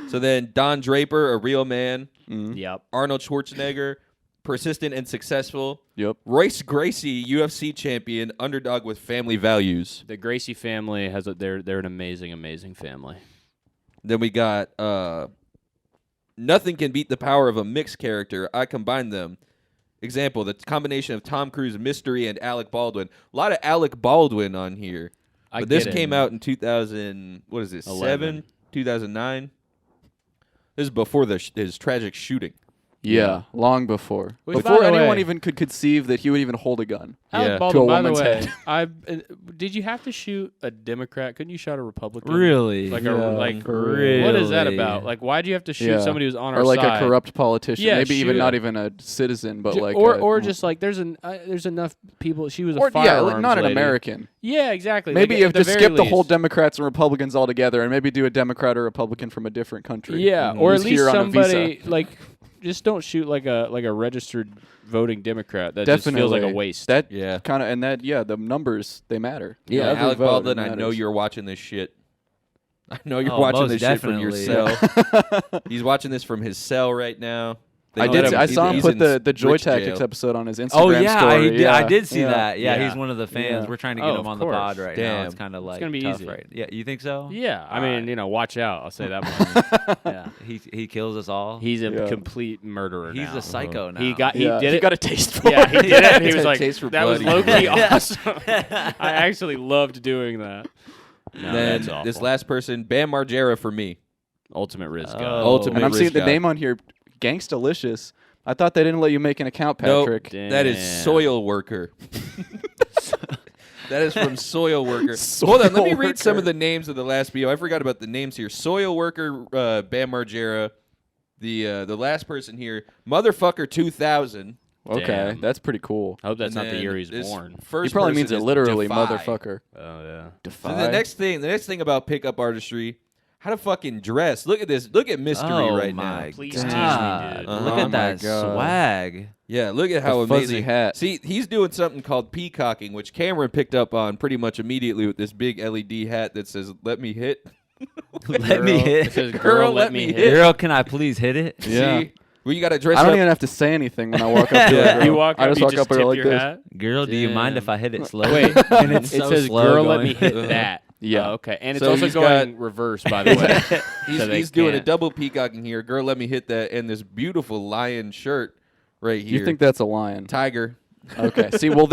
So then Don Draper, a real man. Yep. Arnold Schwarzenegger, persistent and successful. Yep. Royce Gracie, UFC champion, underdog with family values. The Gracie family they're an amazing family. Then we got nothing can beat the power of a mixed character. I combine them. Example, the combination of Tom Cruise mystery and Alec Baldwin. A lot of Alec Baldwin on here. I But this get it. came out in 2000, what is this, 11. 2009? This is before his tragic shooting. Yeah, long before. Which, by Before the anyone way- even could conceive that he would even hold a gun. Alec Yeah. Baldwin, To a by the woman's way, head. did you have to shoot a Democrat? Couldn't you shoot a Republican? Really? Like Yeah, really? what is that about? Like, why do you have to shoot Yeah. somebody who's on our Or like side? a corrupt politician. Yeah, Maybe even shoot not him. even a citizen, but like or just like there's enough people. She was a firearms not an lady. American. Yeah, exactly. Maybe Like, you at have to the skip very the whole least. Democrats and Republicans altogether, and maybe do a Democrat or Republican from a different country. Yeah, Mhm. or at Who's least here on a visa. somebody like just don't shoot like a registered voting Democrat. That just Definitely feels like a waste. That Yeah. kind of and that the numbers they matter. Yeah, Every Alec vote, Baldwin, it I know matters. you're watching this shit. I know you're Oh, watching most this shit from your definitely. cell. He's watching this from his cell right now. They I let did. him- I he's- saw him he's put in the Joy rich Tactics jail. episode on his Instagram Oh yeah, story. I did see Yeah. that. Yeah, Yeah. he's one of the fans. Yeah. We're trying to Oh, get him of on the course. pod right now. Damn. It's kind of like gonna be tough, easy. right? Yeah, you think so? yeah, I mean, watch out. I'll say that much. Yeah, He kills us all. he's a Yeah. complete murderer. He's now. a psycho now. He Yeah, did he it. got a taste for Yeah, he it. did it. And he He's was got a like, taste for "That was blood." low key awesome." I actually loved doing that. No, Then that's awful. this last person, Bam Margera for me. Ultimate Rizz Oh. guy. Ultimate And I'm seeing Rizz the guy. name on here, Gangstalicious. I thought they didn't let you make an account, Nope. Patrick. That is Damn. soil worker. That is from Soil Worker. Hold on, let me Soil read some Worker. of the names of the last BO. I forgot about the names here. Soil Worker, Bam Margera. The last person here, Motherfucker 2000. Okay, Damn. that's pretty cool. I hope that's And not the then year he's this born. First He probably person means it is literally, Defy. motherfucker. Oh yeah. Defy. So the next thing about pickup artistry, how to fucking dress. Look at this. Look at mystery oh right my now. Please teach me, God. dude. Uh-huh. Look Oh at my that God. swag. Yeah, look at how The fuzzy amazing. hat. See, he's doing something called peacocking, which Cameron picked up on pretty much immediately with this big LED hat that says "Let me hit." Let me It hit. says, "Girl, let me hit." Girl, can I please hit it? Yeah. See? Well, you got to dress I up. don't even have to say anything when I walk up to Yeah. her. You walk I up, just you walk just up to her tip like your this. hat. Girl, do you mind if Damn. I hit it slow? Wait, And it's it so says, slow "Girl, going. let me hit that." Yeah. Oh, okay, and it's So also he's going reverse, by the way. He's, So they he's doing a can't. double peacocking here. Girl, let me hit that, and this beautiful lion shirt right here. You think that's a lion? tiger? Okay. See, well,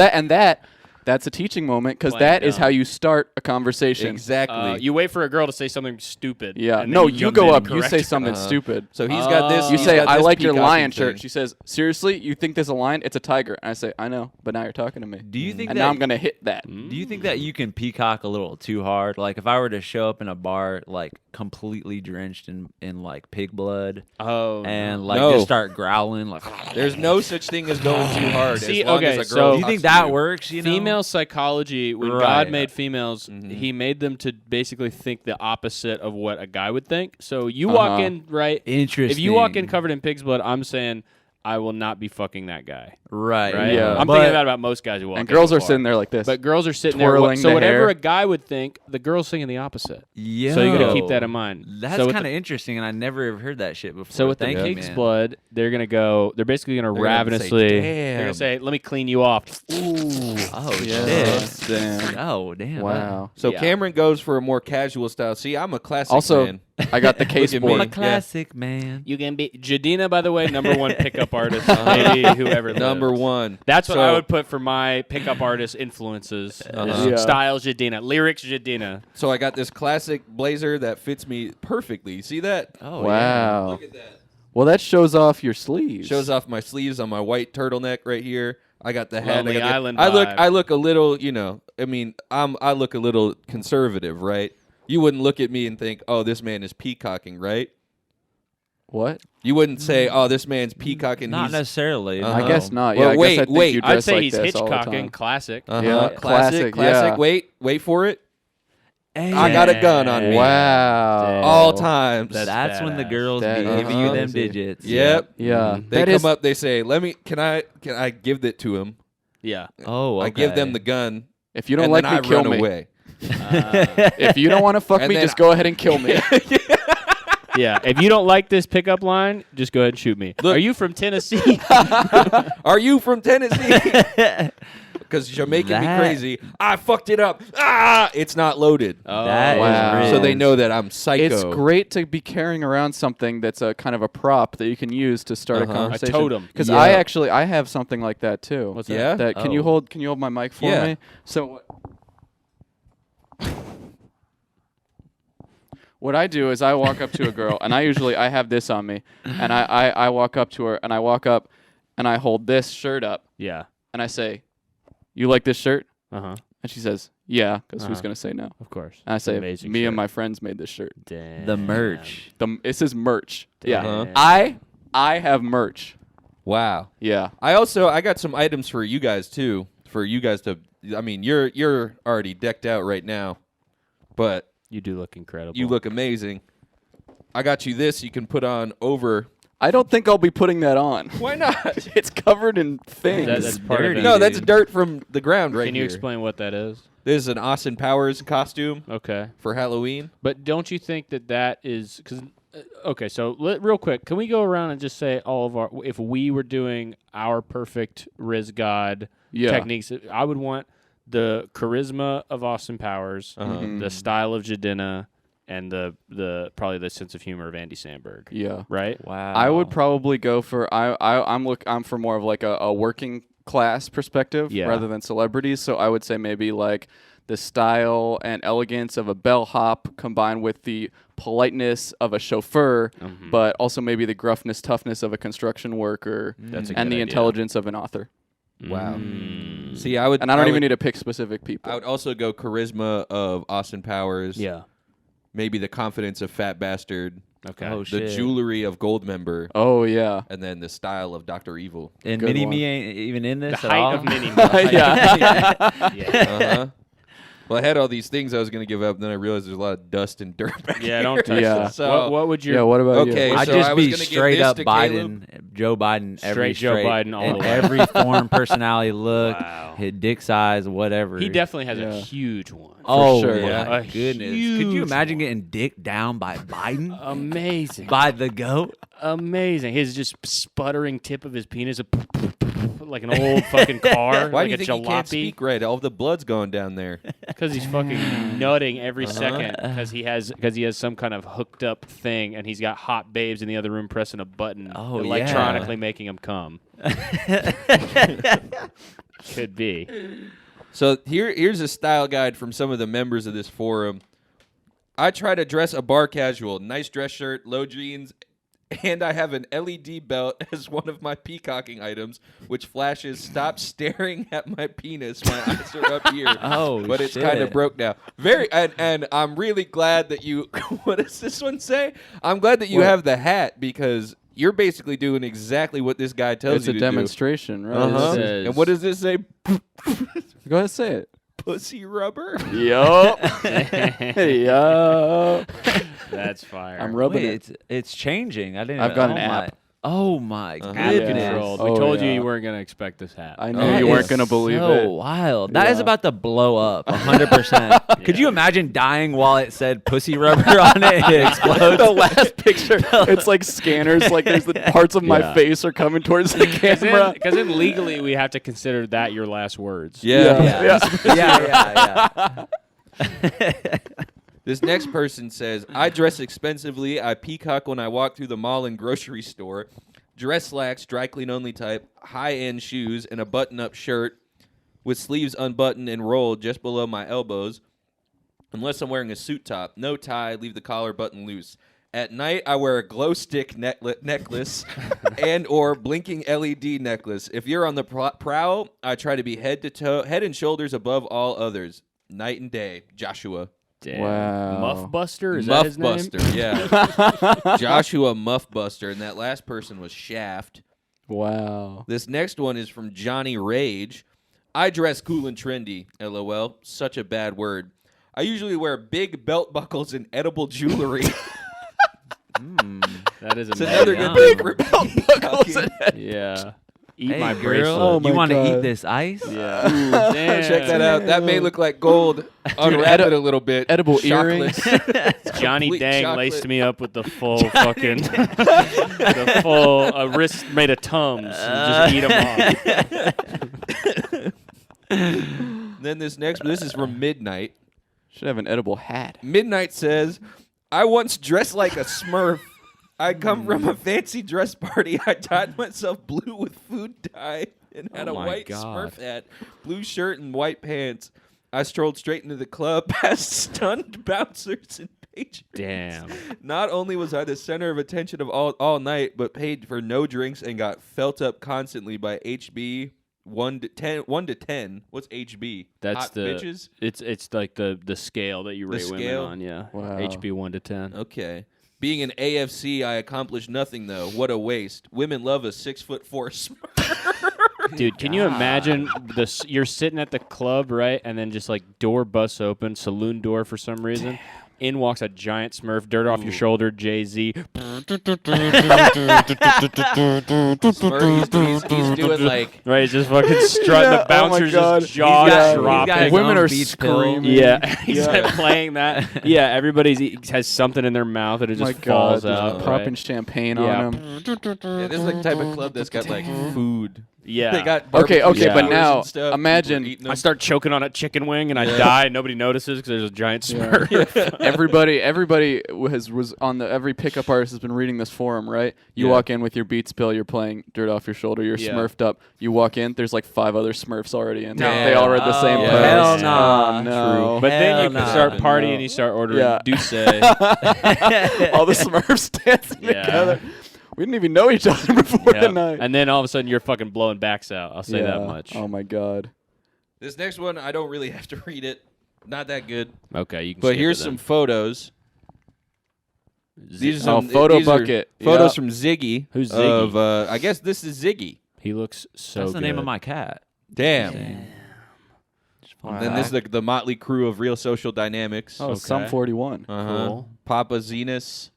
that's a teaching moment because Playing that is dumb. how you start a conversation. Exactly. You wait for a girl to say something stupid. Yeah. and then No, you jump go in up. and You correct say her. something stupid. so he's got this. You he's say, got "I this like your peacocking lion thing. shirt." She says, "Seriously, you think there's a lion? It's a tiger." And I say, "I know, but now you're talking to me." Do you think And that? now I'm gonna hit that. Do you think that you can peacock a little too hard? Like if I were to show up in a bar like completely drenched in like pig blood Oh, and like No. just start growling like There's no such thing as going too hard. See, as long okay, as a girl so- do you talks think to that you. works, you know? female psychology. When Right. God made females, Mhm. He made them to basically think the opposite of what a guy would think. So you walk in right. Interesting. If you walk in covered in pig's blood, I'm saying I will not be fucking that guy. right. Right? Yeah. I'm But- thinking that about most guys who walk And in girls the are bar. sitting there like this. But girls are sitting there. twirling So the whatever hair. a guy would think, the girl's thinking the opposite. Yo, So you got to keep that in mind. That's So with kind of interesting, and I never have heard that shit before. So with Thank the you, pig's man. blood, they're gonna go. They're basically gonna They're gonna say, ravenously. "Damn." They're gonna say, "Let me clean you off." Oh Yeah. shit! Damn. Oh damn! Wow. So Yeah. Cameron goes for a more casual style. See, I'm a classic Also, man. I got the case Look at me. I'm a board. Yeah. classic man. You can be Jadina, by the way, #1 pickup artist. Maybe whoever. Number number one. That's what So- I would put for my pickup artist influences. Yeah. Style Jadina, lyrics Jadina. So I got this classic blazer that fits me perfectly. You see that? Oh, Wow. Look at that. Well, that shows off your sleeves. Shows off my sleeves on my white turtleneck right here. I got the hat. Lonely Island I look. vibe. I look a little. I mean, I look a little conservative, right? You wouldn't look at me and think, "Oh, this man is peacocking," right? What? You wouldn't say, "Oh, this man's peacocking." Not he's, necessarily. Uh-huh. I guess not. Well, Yeah, wait, I guess I think wait. you I'd dress say like he's this all the Hitchcocking. time. Classic. Uh-huh. Yeah, classic. yeah. Wait for it. Hey. I got a gun on me. Wow. All times. That's when the badass. girls That be giving you is them crazy. digits. Yep. Yeah. They That come is- up. They say, "Let me. Can I give it to him?" Yeah. Oh, okay. I give them the gun. If you don't and like then me, I kill run me. away. If you don't want to fuck And me, then just go ahead and kill me. Yeah. If you don't like this pickup line, just go ahead and shoot me. Look- Are you from Tennessee? Are you from Tennessee? Because you're making me That- crazy. I fucked it up. It's not loaded. Oh, That is Wow. real. So they know that I'm psycho. It's great to be carrying around something that's a kind of a prop that you can use to start Uh-huh. a A conversation. totem. Because Yeah. I have something like that too. What's Yeah? that? Can you hold my mic for Yeah. me? So what I do is I walk up to a girl and I have this on me and I walk up to her and I walk up and I hold this shirt up Yeah. and I say, "You like this shirt?" Uh-huh. And she says, "Yeah," because who's Uh-huh. gonna say no? Of course. And I say, Amazing "Me and shirt. my friends made this shirt. Damn. The merch. This is merch. Yeah, Uh-huh. I have merch. Wow. Yeah, I got some items for you guys too. For you guys to. I mean, you're already decked out right now, but You do look incredible. you look amazing. I got you this. You can put on over. I don't think I'll be putting that on. Why not? It's covered in things. That's part dirty. of it. No, that's dude. dirt from the ground right Can you here. explain what that is? This is an Austin Powers costume Okay. for Halloween. But don't you think that is because okay? So real quick, can we go around and just say all of our if we were doing our perfect Rizz God Yeah. techniques? I would want the charisma of Austin Powers, Mm-hmm. the style of Jadina, and the probably the sense of humor of Andy Samberg. Yeah. Right. Wow. I would probably go for I'm for more of like a working class perspective Yeah. rather than celebrities. So I would say maybe like the style and elegance of a bellhop combined with the politeness of a chauffeur, but also maybe the gruffness, toughness of a construction worker, That's a and good the idea. intelligence of an author. Wow. Mm. See, I would. And I don't even would, need to pick specific people. I would also go charisma of Austin Powers. Yeah. Maybe the confidence of Fat Bastard. Okay. Oh, The shit. jewelry of Goldmember. Oh yeah. And then the style of Dr. Evil. And Good Mini one. Me ain't even in The this at height all. of Mini. yeah. Yeah. Uh-huh. Well, I had all these things I was going to give up, and then I realized there's a lot of dust and dirt back Yeah. here. Don't touch Yeah. that. So- What would your Yeah. What about Okay, you? I'd so just I was be gonna give straight this up to Biden, Joe Biden, every Straight Joe Biden all in the way. every form, personality, look, Wow. his dick size, whatever. He definitely has a Yeah. huge one. Oh sure. my Yeah. A goodness! Could huge you imagine one. getting dick down by Biden? Amazing. By the goat? Amazing. His just sputtering tip of his penis, like an old fucking car, Why like do you a think he can't jalopy. speak right? All the blood's going down there. Because he's fucking nutting every Uh-huh. second. Because he has some kind of hooked up thing, and he's got hot babes in the other room pressing a button, Oh, electronically making him come. Could be. So here's a style guide from some of the members of this forum. I try to dress a bar casual, nice dress shirt, low jeans, and I have an LED belt as one of my peacocking items, which flashes "Stop staring at my penis." My eyes are up here. Oh, but it's shit. kind of broke now. And I'm really glad that you. What does this one say? I'm glad that you What? have the hat because you're basically doing exactly what this guy tells It's you a to demonstration, right? Uh-huh. It says- And what does this say? Go ahead, say it. Pussy rubber. Yup. Yup. That's fire. I'm rubbing Wait, it. it's changing. I didn't. I've got oh an app. Oh my Uh-huh. App goodness! controlled. Oh, We told you yeah. you weren't going to expect this hat. I knew Oh, you that weren't is gonna believe so it. wild. That is Yeah. about to blow up 100%. Could you Yeah. imagine dying while it said pussy rubber on it? It explodes. The last picture, it's like scanners. Like there's the parts of my Yeah. face are coming towards the camera. Because then legally we have to consider that your last words. Yeah. Yeah. This next person says, I dress expensively. I peacock when I walk through the mall and grocery store. dress slacks, dry clean only type, high-end shoes, and a button-up shirt with sleeves unbuttoned and rolled just below my elbows. Unless I'm wearing a suit top. No tie, leave the collar button loose. At night, I wear a glow stick necklace and or blinking LED necklace. If you're on the prowl, I try to be head and shoulders above all others. Night and day. Joshua. Damn. Wow. Muff Buster? Is that his name? Muff Buster, yeah. Joshua Muff Buster, and that last person was Shaft. Wow. This next one is from Johnny Rage. I dress cool and trendy, LOL. Such a bad word. I usually wear big belt buckles and edible jewelry. That is It's amazing. another good thing for belt buckles. Yeah. Eat Hey, my girl, bracelet. Oh my you want to God. eat this ice? Yeah. Damn. Check that out. That may look like gold. Unwrap it a little bit. edible Chocolates. Johnny Complete Dang chocolate. laced me up with the full fucking, the full wrist made of Tums. And just eat them off. Then this next one, this is from Midnight. Should have an edible hat. Midnight says, I once dressed like a Smurf. I come from a fancy dress party. I dyed myself blue with food dye and had Oh a my white God. Smurf hat, blue shirt, and white pants. I strolled straight into the club past stunned bouncers and patrons. Damn. Not only was I the center of attention of all night, but paid for no drinks and got felt up constantly by HB 1 to 10. 1 to 10. What's HB? That's Hot the bitches? It's like the scale that you rate women scale? on. Yeah. Wow. HB 1 to 10. Okay. Being an AFC, I accomplished nothing though. What a waste. Women love a 6'4" Smurf. Dude, can you imagine you're sitting at the club, right? And then just like door busts open, saloon door for some reason. In walks a giant Smurf, dirt off your shoulder, Jay-Z. Smurf, he's doing like Right, he's just fucking strutting. Yeah, The bouncer's oh my God. just jaw He's got dropping. his Women own are beach pill. screaming. Yeah, he's Yeah. playing that. Yeah, everybody has something in their mouth and it Oh my just falls God, out. just right? popping champagne Yeah. on him. yeah, this is like the type of club that's got like food. Yeah. They got Okay, barbecue but skewers now and stuff. imagine- People are eating I them. start choking on a chicken wing and I die. Nobody notices because there's a giant Smurf. everybody was on the every pickup artist has been reading this forum, right? You Yeah. walk in with your Beats pill, you're playing Dirt Off Your Shoulder, you're Yeah. smurfed up. You walk in, there's like 5 other Smurfs already in. Damn. They all read the same Oh, post. hell nah. Oh, no. But then you Hell can nah. start partying No. and you start ordering Yeah. Douce. all the Smurfs dancing Yeah. together. We didn't even know each other before the night. And then all of a sudden you're fucking blowing backs out. I'll say that Yeah. much. Oh my God. This next one, I don't really have to read it. Not that good. Okay, you can But skip here's it some then. photos. These are some photo these are bucket. Photos Yeah. from Ziggy. Who's Ziggy? Of, I guess this is Ziggy. He looks so That's the name good. of my cat. Damn. Wow. Then this is the motley crew of Real Social Dynamics. Oh, Okay. Sum 41. Uh-huh. Cool. Papa Zenas,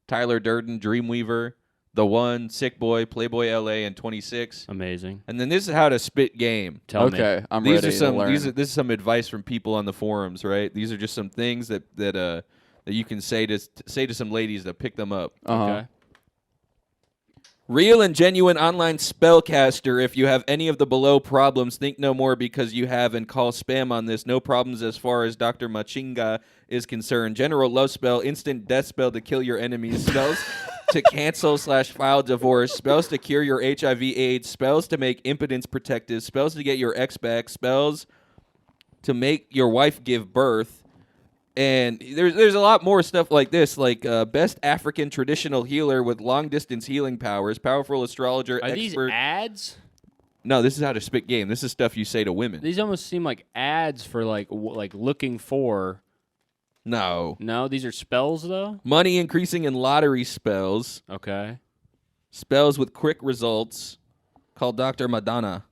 Tyler Durden, Dreamweaver, The One, Sick Boy, Playboy LA, and 26. Amazing. And then this is how to spit game. Tell me. Okay, I'm These ready are some. to learn. This is some advice from people on the forums, right? These are just some things that you can say to some ladies to pick them up. Uh-huh. Okay. Real and genuine online spellcaster. If you have any of the below problems, think no more because you have and call spam on this. No problems as far as Dr. Machinga is concerned. General love spell, instant death spell to kill your enemies, spells to cancel/file divorce, spells to cure your HIV/AIDS, spells to make impotence protective, spells to get your ex back, spells to make your wife give birth. And there's a lot more stuff like this, like best African traditional healer with long distance healing powers, powerful astrologer, Are these expert. ads? No, this is how to spit game. This is stuff you say to women. These almost seem like ads for like looking for. No. No, these are spells though. Money increasing and lottery spells, Okay. spells with quick results, called Dr. Madonna.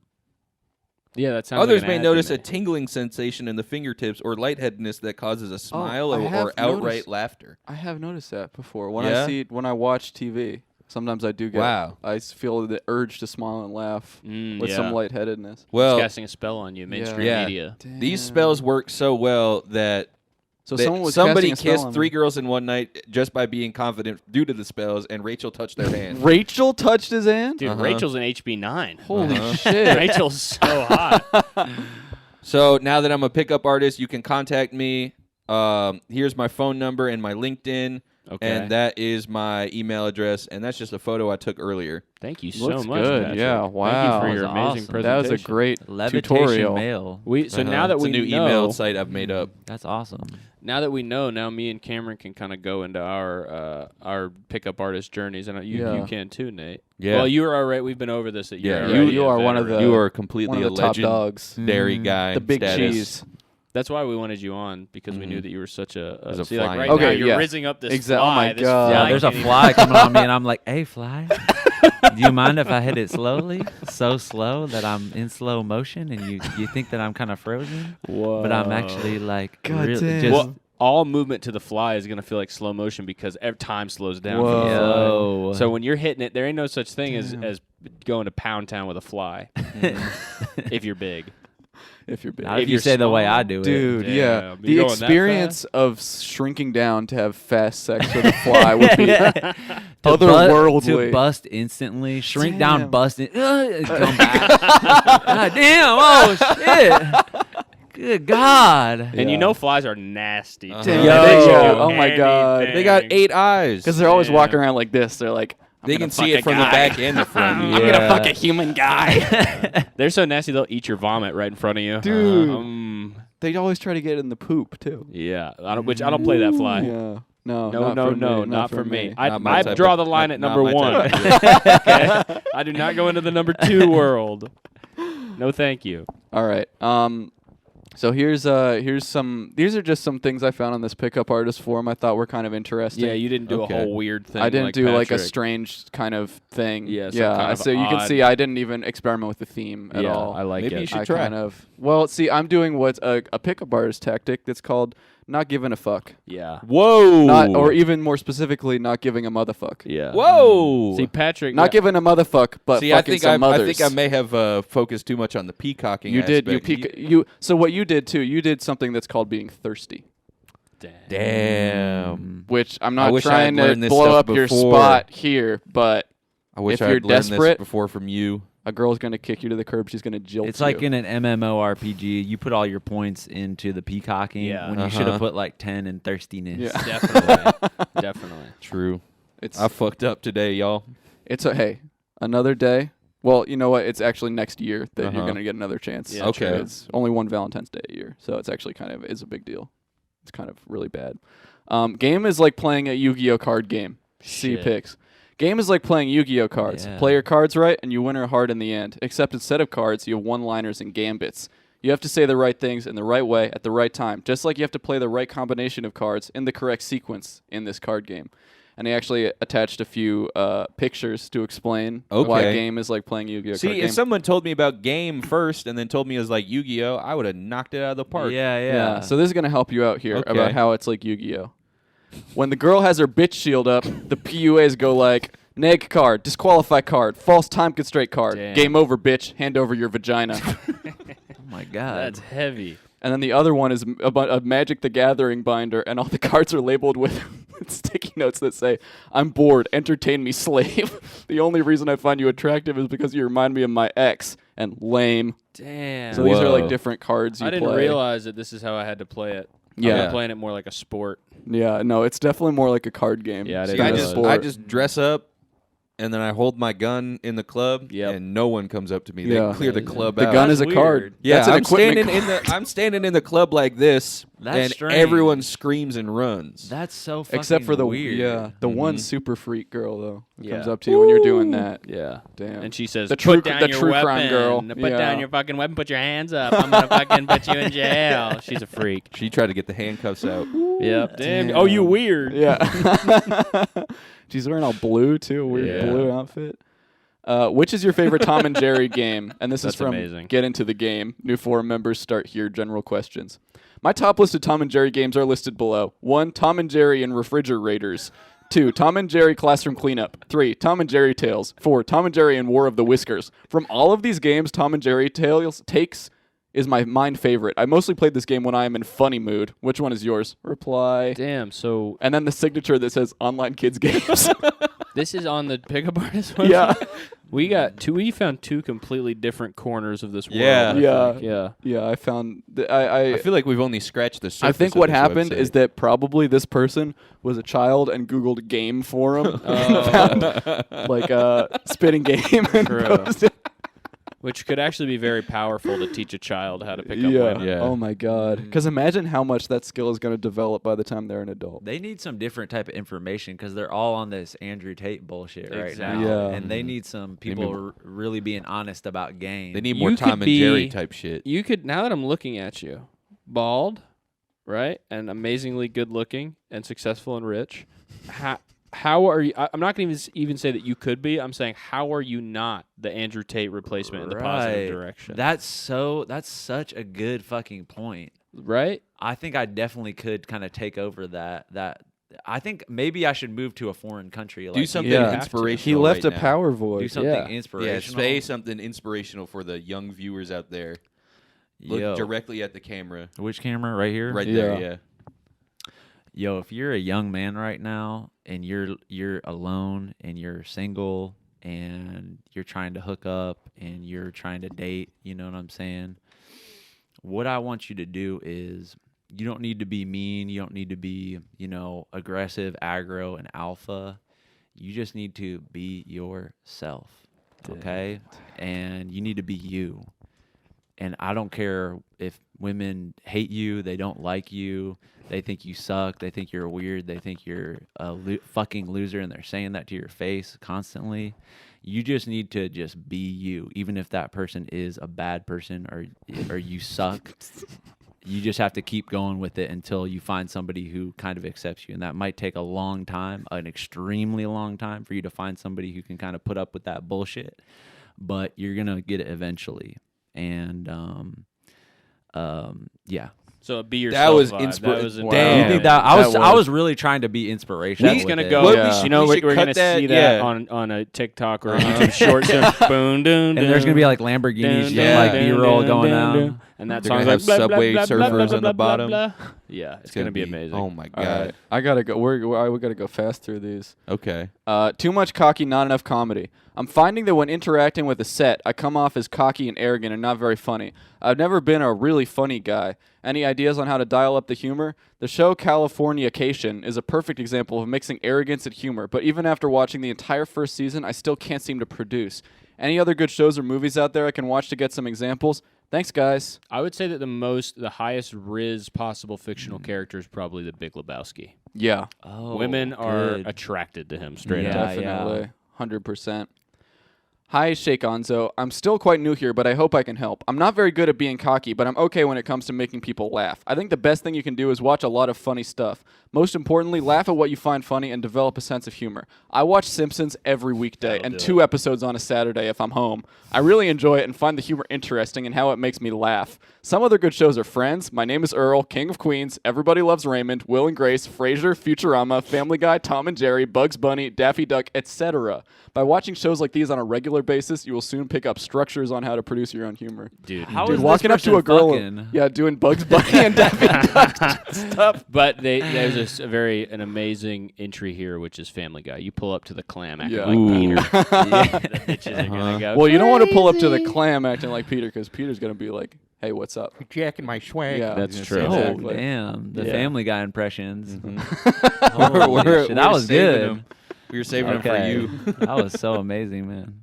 Yeah, that sounds. Others like an may ad notice to a me. tingling sensation in the fingertips or lightheadedness that causes a smile I have or outright noticed- laughter. I have noticed that before. When Yeah? when I watch TV, sometimes I do get. Wow. I feel the urge to smile and laugh with yeah. some lightheadedness. Well, casting a spell on you, mainstream Yeah. media. these spells work so well that So They- someone was somebody casting a spell kissed on 3 me. girls in one night just by being confident due to the spells, and Rachel touched their hand. Rachel touched his hand. Dude, Uh-huh. Rachel's an HB9. Holy Uh-huh. shit! Rachel's so hot. So now that I'm a pickup artist, you can contact me. Here's my phone number and my LinkedIn. Okay. And that is my email address, and that's just a photo I took earlier. Thank you so Looks much. good. Patrick. Yeah, Thank wow. you for That your was amazing awesome. presentation. That was a great Levitation tutorial. mail. So now that It's we a new know, email site I've made up. That's awesome. now me and Cameron can kind of go into our pickup artist journeys, and you can too, Nate. Yeah. Well, you were all right. We've been over this. That you're Yeah, already you a are one of veteran. the- You are one completely of a the top legendary dogs. guy. The big status. cheese. That's why we wanted you on, because we knew that you were such a. As a See, like flying- right Okay, now, you're yeah. rizzing up this Exact- oh fly. my this God. Yeah, fly there's a can't fly coming on me, and I'm like, "Hey, fly, do you mind if I hit it slowly? So slow that I'm in slow motion, and you think that I'm kind of frozen, Whoa. but I'm actually like God really damn. just." Well, all movement to the fly is going to feel like slow motion because every time slows down for Whoa. the fly. Yo. So when you're hitting it, there ain't no such thing Damn. as going to Pound Town with a fly if you're big. If you're big. Not if if you you're say the way small. I do it. Dude, Damn, yeah. you The going that experience of shrinking down to have fast sex with a fly would be To otherworldly. bust instantly, shrink Damn. down, bust it, come back. God damn! Oh shit! Good God! And you Yeah. know flies are nasty. Uh-huh. too. Damn, They they- can yeah, do oh my God. anything. They got 8 eyes. Because they're always Yeah. walking around like this. They're like, They gonna can see fuck it a from the guy. back and the front. I'm gonna fuck a human guy. They're so nasty they'll eat your vomit right in front of you. Dude. They always try to get in the poop too. Yeah, I don't play that fly. Yeah. No, No, not for me, not for me. Not my I type draw of- the line at not number my one. type of Okay? I do not go into the number 2 world. No, thank you. All right. So here's some. These are just some things I found on this pickup artist forum. I thought were kind of interesting. Yeah, you didn't do Okay. a whole weird thing. I didn't like do like a Patrick. strange kind of thing. Yeah, some yeah. kind of So you can odd- see I didn't even experiment with the theme at Yeah, all. I like Maybe it. you should I try. kind of. Well, see, I'm doing what's a pickup artist tactic that's called not giving a fuck. Yeah. Whoa. Not, or even more specifically, not giving a motherfuck. Yeah. Whoa. See, Patrick. Not giving a motherfuck, but See, I fucking think some I mothers. think I may have focused too much on the peacocking. You did. You aspect. peak. So what you did too? You did something that's called being thirsty, Damn. which I'm I not wish I trying had to learned this blow stuff up your before. spot here, but I wish If I you're had learned desperate- this before from you. a girl's gonna kick you to the curb. She's gonna jilt It's you. like in an MMORPG, you put all your points into the peacocking Yeah. when you should have Uh-huh. put like 10 in thirstiness. Yeah. Definitely. Definitely. True. It's I fucked up today, y'all. it's a hey, another day. Well, you know what? It's actually next year that you're Uh-huh. gonna get another chance. Yeah, Okay. true. It's only one Valentine's Day a year, so it's actually kind of is a big deal. It's kind of really bad. Game is like playing a Yu-Gi-Oh card game. C Shit. picks. Game is like playing Yu-Gi-Oh cards. Yeah. Play your cards right, and you win or hard in the end. Except instead of cards, you have one-liners and gambits. You have to say the right things in the right way at the right time, just like you have to play the right combination of cards in the correct sequence in this card game. And he actually attached a few pictures to explain why Okay. game is like playing Yu-Gi-Oh card See, game. if someone told me about game first and then told me it was like Yu-Gi-Oh, I would have knocked it out of the park. Yeah, yeah. Yeah. So this is gonna help you out here Okay. about how it's like Yu-Gi-Oh. When the girl has her bitch shield up, the PUAs go like neg card, disqualify card, false time constraint card, Damn. game over, bitch, hand over your vagina. Oh my God. That's heavy. And then the other one is a Magic the Gathering binder, and all the cards are labeled with sticky notes that say, "I'm bored, entertain me, slave. The only reason I find you attractive is because you remind me of my ex." And lame. Damn. So these are like Whoa. different cards you I didn't play. realize that this is how I had to play it. Yeah. I've been playing it more like a sport. Yeah, no, it's definitely more like a card game. Yeah, it So is. you I gotta just sport. I just dress up and then I hold my gun in the club Yep. and no one comes up to me. Yeah. They clear the club the out. gun That's is a card. weird. Yeah, That's an I'm equipment standing in the I'm standing in the club like this, That's and strange. everyone screams and runs. That's so fucking Except for the weird. one Mhm. super freak girl though who comes Yeah. up to you when you're doing that. Yeah. Damn. And she says, The true- put down the your true weapon. crime girl. Put Yeah. down your fucking weapon. Put your hands up. I'm going to fucking put you in jail. She's a freak. She tried to get the handcuffs out. Yep. Damn. Damn. Oh, you weird. Yeah. She's wearing all blue too, a weird Yeah. blue outfit. Which is your favorite Tom and Jerry game? And this That's is from amazing. Get Into the Game. New forum members start here. General questions. My top listed Tom and Jerry games are listed below. 1. Tom and Jerry and Refrigerators. 2. Tom and Jerry Classroom Cleanup. 3. Tom and Jerry Tales. 4. Tom and Jerry and War of the Whiskers. From all of these games, Tom and Jerry Tales takes is my mind favorite. I mostly played this game when I am in funny mood. Which one is yours? Reply. Damn. So And then the signature that says online kids games. this is on the pickup artist one? Yeah. We found two completely different corners of this world. Yeah. Yeah. I found I feel like we've only scratched the surface. I think of what this happened website. is that probably this person was a child and Googled game forum and found like a spitting game and True. posted. Which could actually be very powerful to teach a child how to pick up Yeah. women. Yeah. Oh my God. Because imagine how much that skill is going to develop by the time they're an adult. They need some different type of information because they're all on this Andrew Tate bullshit right Exactly. now. Yeah. And they need some people really being honest about game. They need You more could Tom and be- Jerry type shit. You could, now that I'm looking at you, bald, right, and amazingly good looking and successful and rich, how are you? I'm not going to even say that you could be. I'm saying how are you not the Andrew Tate replacement in the positive direction? That's such a good fucking point. Right? I think I definitely could kind of take over that. I think maybe I should move to a foreign country. Do something Yeah. inspirational. He left right a now. power Do voice. something Yeah. inspirational. Yeah, say something inspirational for the young viewers out there. Look Yo, directly at the camera. which camera? Right here? Right Yeah. there, yeah. Yo, if you're a young man right now and you're alone and you're single and you're trying to hook up and you're trying to date, you know what I'm saying? What I want you to do is you don't need to be mean, you don't need to be, aggressive, aggro, and alpha. You just need to be yourself. Okay? And you need to be you. And I don't care if women hate you, they don't like you, they think you suck, they think you're weird, they think you're a fucking loser, and they're saying that to your face constantly. You just need to just be you, even if that person is a bad person or you suck. You just have to keep going with it until you find somebody who kind of accepts you. And that might take a long time, an extremely long time for you to find somebody who can kind of put up with that bullshit. But you're going to get it eventually. And yeah. So be yourself. That was vibe. Wow. That was You Damn. think that I was- was really trying to be inspirational. That's with gonna it. go. Well, Yeah. You know, we we're should gonna cut that, see that yeah. on a TikTok or a YouTube short. So boom, And there's gonna be like Lamborghinis, Yeah. like B-roll going on. and that They're song's gonna like have blah, blah, Subway blah, blah, surfers blah, on the blah, blah, bottom. blah. Yeah, it's gonna be amazing. Oh my All god. right. I gotta go. We gotta go fast through these. Okay. Too much cocky, not enough comedy. I'm finding that when interacting with a set, I come off as cocky and arrogant and not very funny. I've never been a really funny guy. Any ideas on how to dial up the humor? The show Californication is a perfect example of mixing arrogance and humor, but even after watching the entire first season, I still can't seem to produce. Any other good shows or movies out there I can watch to get some examples? Thanks, guys. I would say that the highest Rizz possible fictional character is probably the Big Lebowski. Yeah, Oh, Women are good. attracted to him straight Yeah, up. definitely. 100%. Hi, Sheikh Anzo. I'm still quite new here, but I hope I can help. I'm not very good at being cocky, but I'm okay when it comes to making people laugh. I think the best thing you can do is watch a lot of funny stuff. Most importantly, laugh at what you find funny and develop a sense of humor. I watch Simpsons every weekday and 2 episodes on a Saturday if I'm home. I really enjoy it and find the humor interesting and how it makes me laugh. Some other good shows are Friends, My Name is Earl, King of Queens, Everybody Loves Raymond, Will and Grace, Frasier, Futurama, Family Guy, Tom and Jerry, Bugs Bunny, Daffy Duck, etc. By watching shows like these on a regular basis, you will soon pick up structures on how to produce your own humor. Dude, How Dude, is walking this up to a person girl, fucking? doing Bugs Bunny and Daffy Duck stuff. but there's an amazing entry here, which is Family Guy. You pull up to the clam acting Yeah. like Ooh. Peter. The bitches are gonna go. Well, you don't want to pull up to the clam acting like Peter because Peter's going to be like, hey, what's up? Jacking my swag. Yeah. That's He's true. gonna say Oh, Exactly. damn. The Yeah. Family Guy impressions. We're- Holy we're shit, that was saving good. them. We were saving them for Okay. you. That was so amazing, man.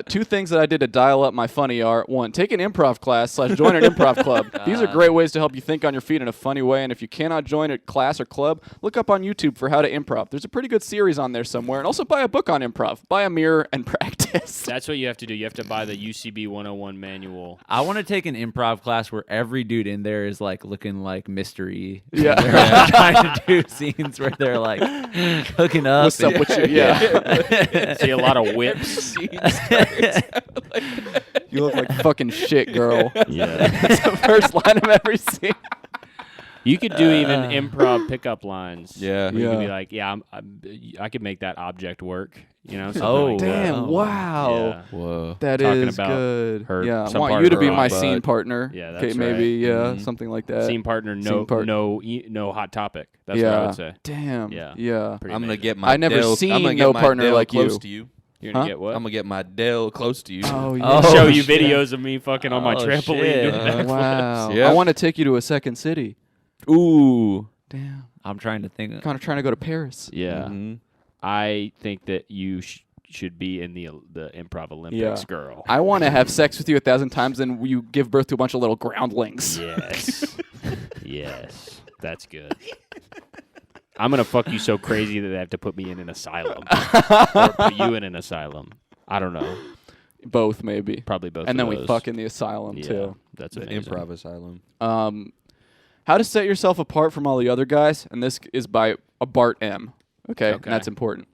2 things that I did to dial up my funny are 1, take an improv class / join an improv club. These are great ways to help you think on your feet in a funny way. And if you cannot join a class or club, look up on YouTube for how to improv. There's a pretty good series on there somewhere. And also buy a book on improv. Buy a mirror and practice. That's what you have to do. You have to buy the UCB 101 manual. I want to take an improv class where every dude in there is like looking like mystery. Yeah. They're trying to do scenes where they're like hooking up. What's up with you? Yeah. See a lot of whips. You look like fucking shit, girl. Yeah. That's the first line of every scene. You could do even improv pickup lines. Yeah. Where you could Yeah. be like, yeah, I could make that object work. You know? something Oh, like that. Damn, Oh. wow. Yeah. Whoa. That Talking is about good. her- Yeah, I some want part you of to her be my butt. scene partner. Yeah, Okay, that's maybe, right. yeah, Mhm. something like that. Scene partner, Scene part- no hot topic. That's yeah. what I would say. Damn. Yeah. Yeah. Pretty I'm gonna amazing. get my I never Dale, seen I'm gonna no get my partner Dale like close you. to you. You're gonna get what? I'm gonna get my Dell close to you. Oh, Oh, show you shit. videos of me fucking on my Oh, trampoline shit. doing backflips. Wow. Yep. I want to take you to a second city. Ooh. Damn. I'm trying to think. Kind of trying to go to Paris. Yeah. Mhm. I think that you should be in the Improv Olympics, Yeah. girl. I want to have sex with you 1,000 times, and you give birth to a bunch of little groundlings. Yes. Yes. That's good. I'm gonna fuck you so crazy that they have to put me in an asylum. Or put you in an asylum. I don't know. Both, maybe. Probably both. And of then we those. fuck in the asylum, Yeah, too. that's The amazing. improv asylum. How to set yourself apart from all the other guys, and this is by a Bart M. Okay, and that's important.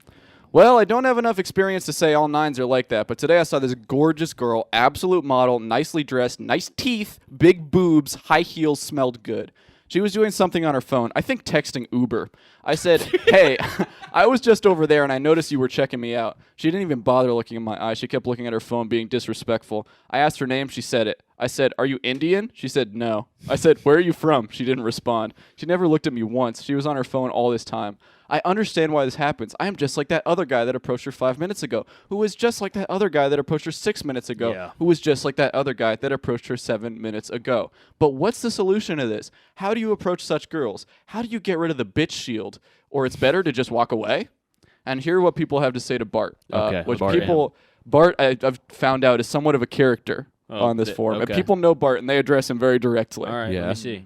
Well, I don't have enough experience to say all nines are like that, but today I saw this gorgeous girl, absolute model, nicely dressed, nice teeth, big boobs, high heels, smelled good. She was doing something on her phone, I think texting Uber. I said, hey, I was just over there and I noticed you were checking me out. She didn't even bother looking in my eyes. She kept looking at her phone, being disrespectful. I asked her name. She said it. I said, are you Indian? She said, no. I said, where are you from? She didn't respond. She never looked at me once. She was on her phone all this time. I understand why this happens. I am just like that other guy that approached her 5 minutes ago, who was just like that other guy that approached her 6 minutes ago, Yeah. who was just like that other guy that approached her 7 minutes ago. But what's the solution to this? How do you approach such girls? How do you get rid of the bitch shield? Or it's better to just walk away? And here are what people have to say to Bart. Okay, Which Bart people, Bart, I've found out, is somewhat of a character on this th- forum. okay. And people know Bart, and they address him very directly. All right, Yeah. let me see.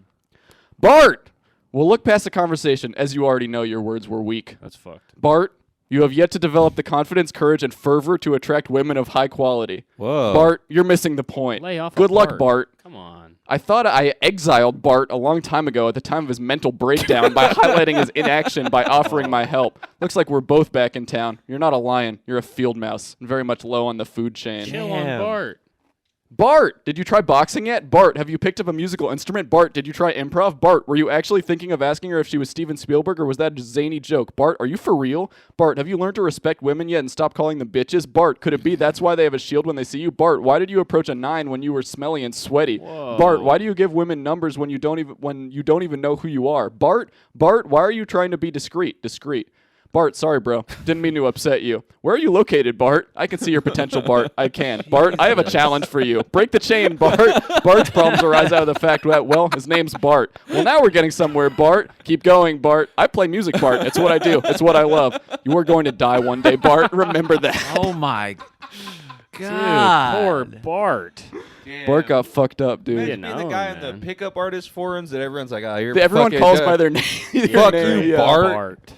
Bart! We'll look past the conversation. As you already know, your words were weak. That's fucked. Bart, you have yet to develop the confidence, courage, and fervor to attract women of high quality. Whoa. Bart, you're missing the point. Lay off of Good luck, Bart. Bart. Come on. I thought I exiled Bart a long time ago at the time of his mental breakdown by highlighting his inaction by offering my help. Looks like we're both back in town. You're not a lion. You're a field mouse and very much low on the food chain. Chill on Damn. Bart. Bart, did you try boxing yet? Bart, have you picked up a musical instrument? Bart, did you try improv? Bart, were you actually thinking of asking her if she was Steven Spielberg or was that a zany joke? Bart, are you for real? Bart, have you learned to respect women yet and stop calling them bitches? Bart, could it be that's why they have a shield when they see you? Bart, why did you approach a 9 when you were smelly and sweaty? Whoa. Bart, why do you give women numbers when you don't even know who you are? Bart, why are you trying to be discreet? Bart, sorry, bro. Didn't mean to upset you. Where are you located, Bart? I can see your potential, Bart. I can. Bart, I have a challenge for you. Break the chain, Bart. Bart's problems arise out of the fact that, well, his name's Bart. Well, now we're getting somewhere, Bart. Keep going, Bart. I play music, Bart. It's what I do. It's what I love. You are going to die one day, Bart. Remember that. Oh my Dude, god. poor Bart. Bart got fucked up, dude. Yeah, Imagine being no, the guy in man. the pickup artist forums that everyone's like, you're Everyone fucking calls by their name. Fuck you, Bart. Bart.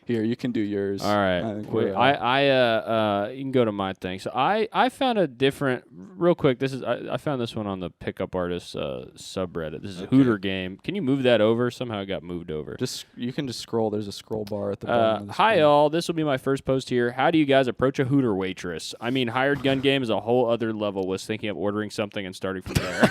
Here, you can do yours. All right. I think Wait, we're, you can go to my thing. So I found a different, real quick. This is I found this one on the Pickup Artist subreddit. This is a Hooter game. Can you move that over? Somehow it got moved over. you can just scroll. There's a scroll bar at the bottom of the Hi screen. all. This will be my first post here. How do you guys approach a Hooter waitress? I mean, hired gun game is a whole other level. Was thinking of ordering something and starting from there.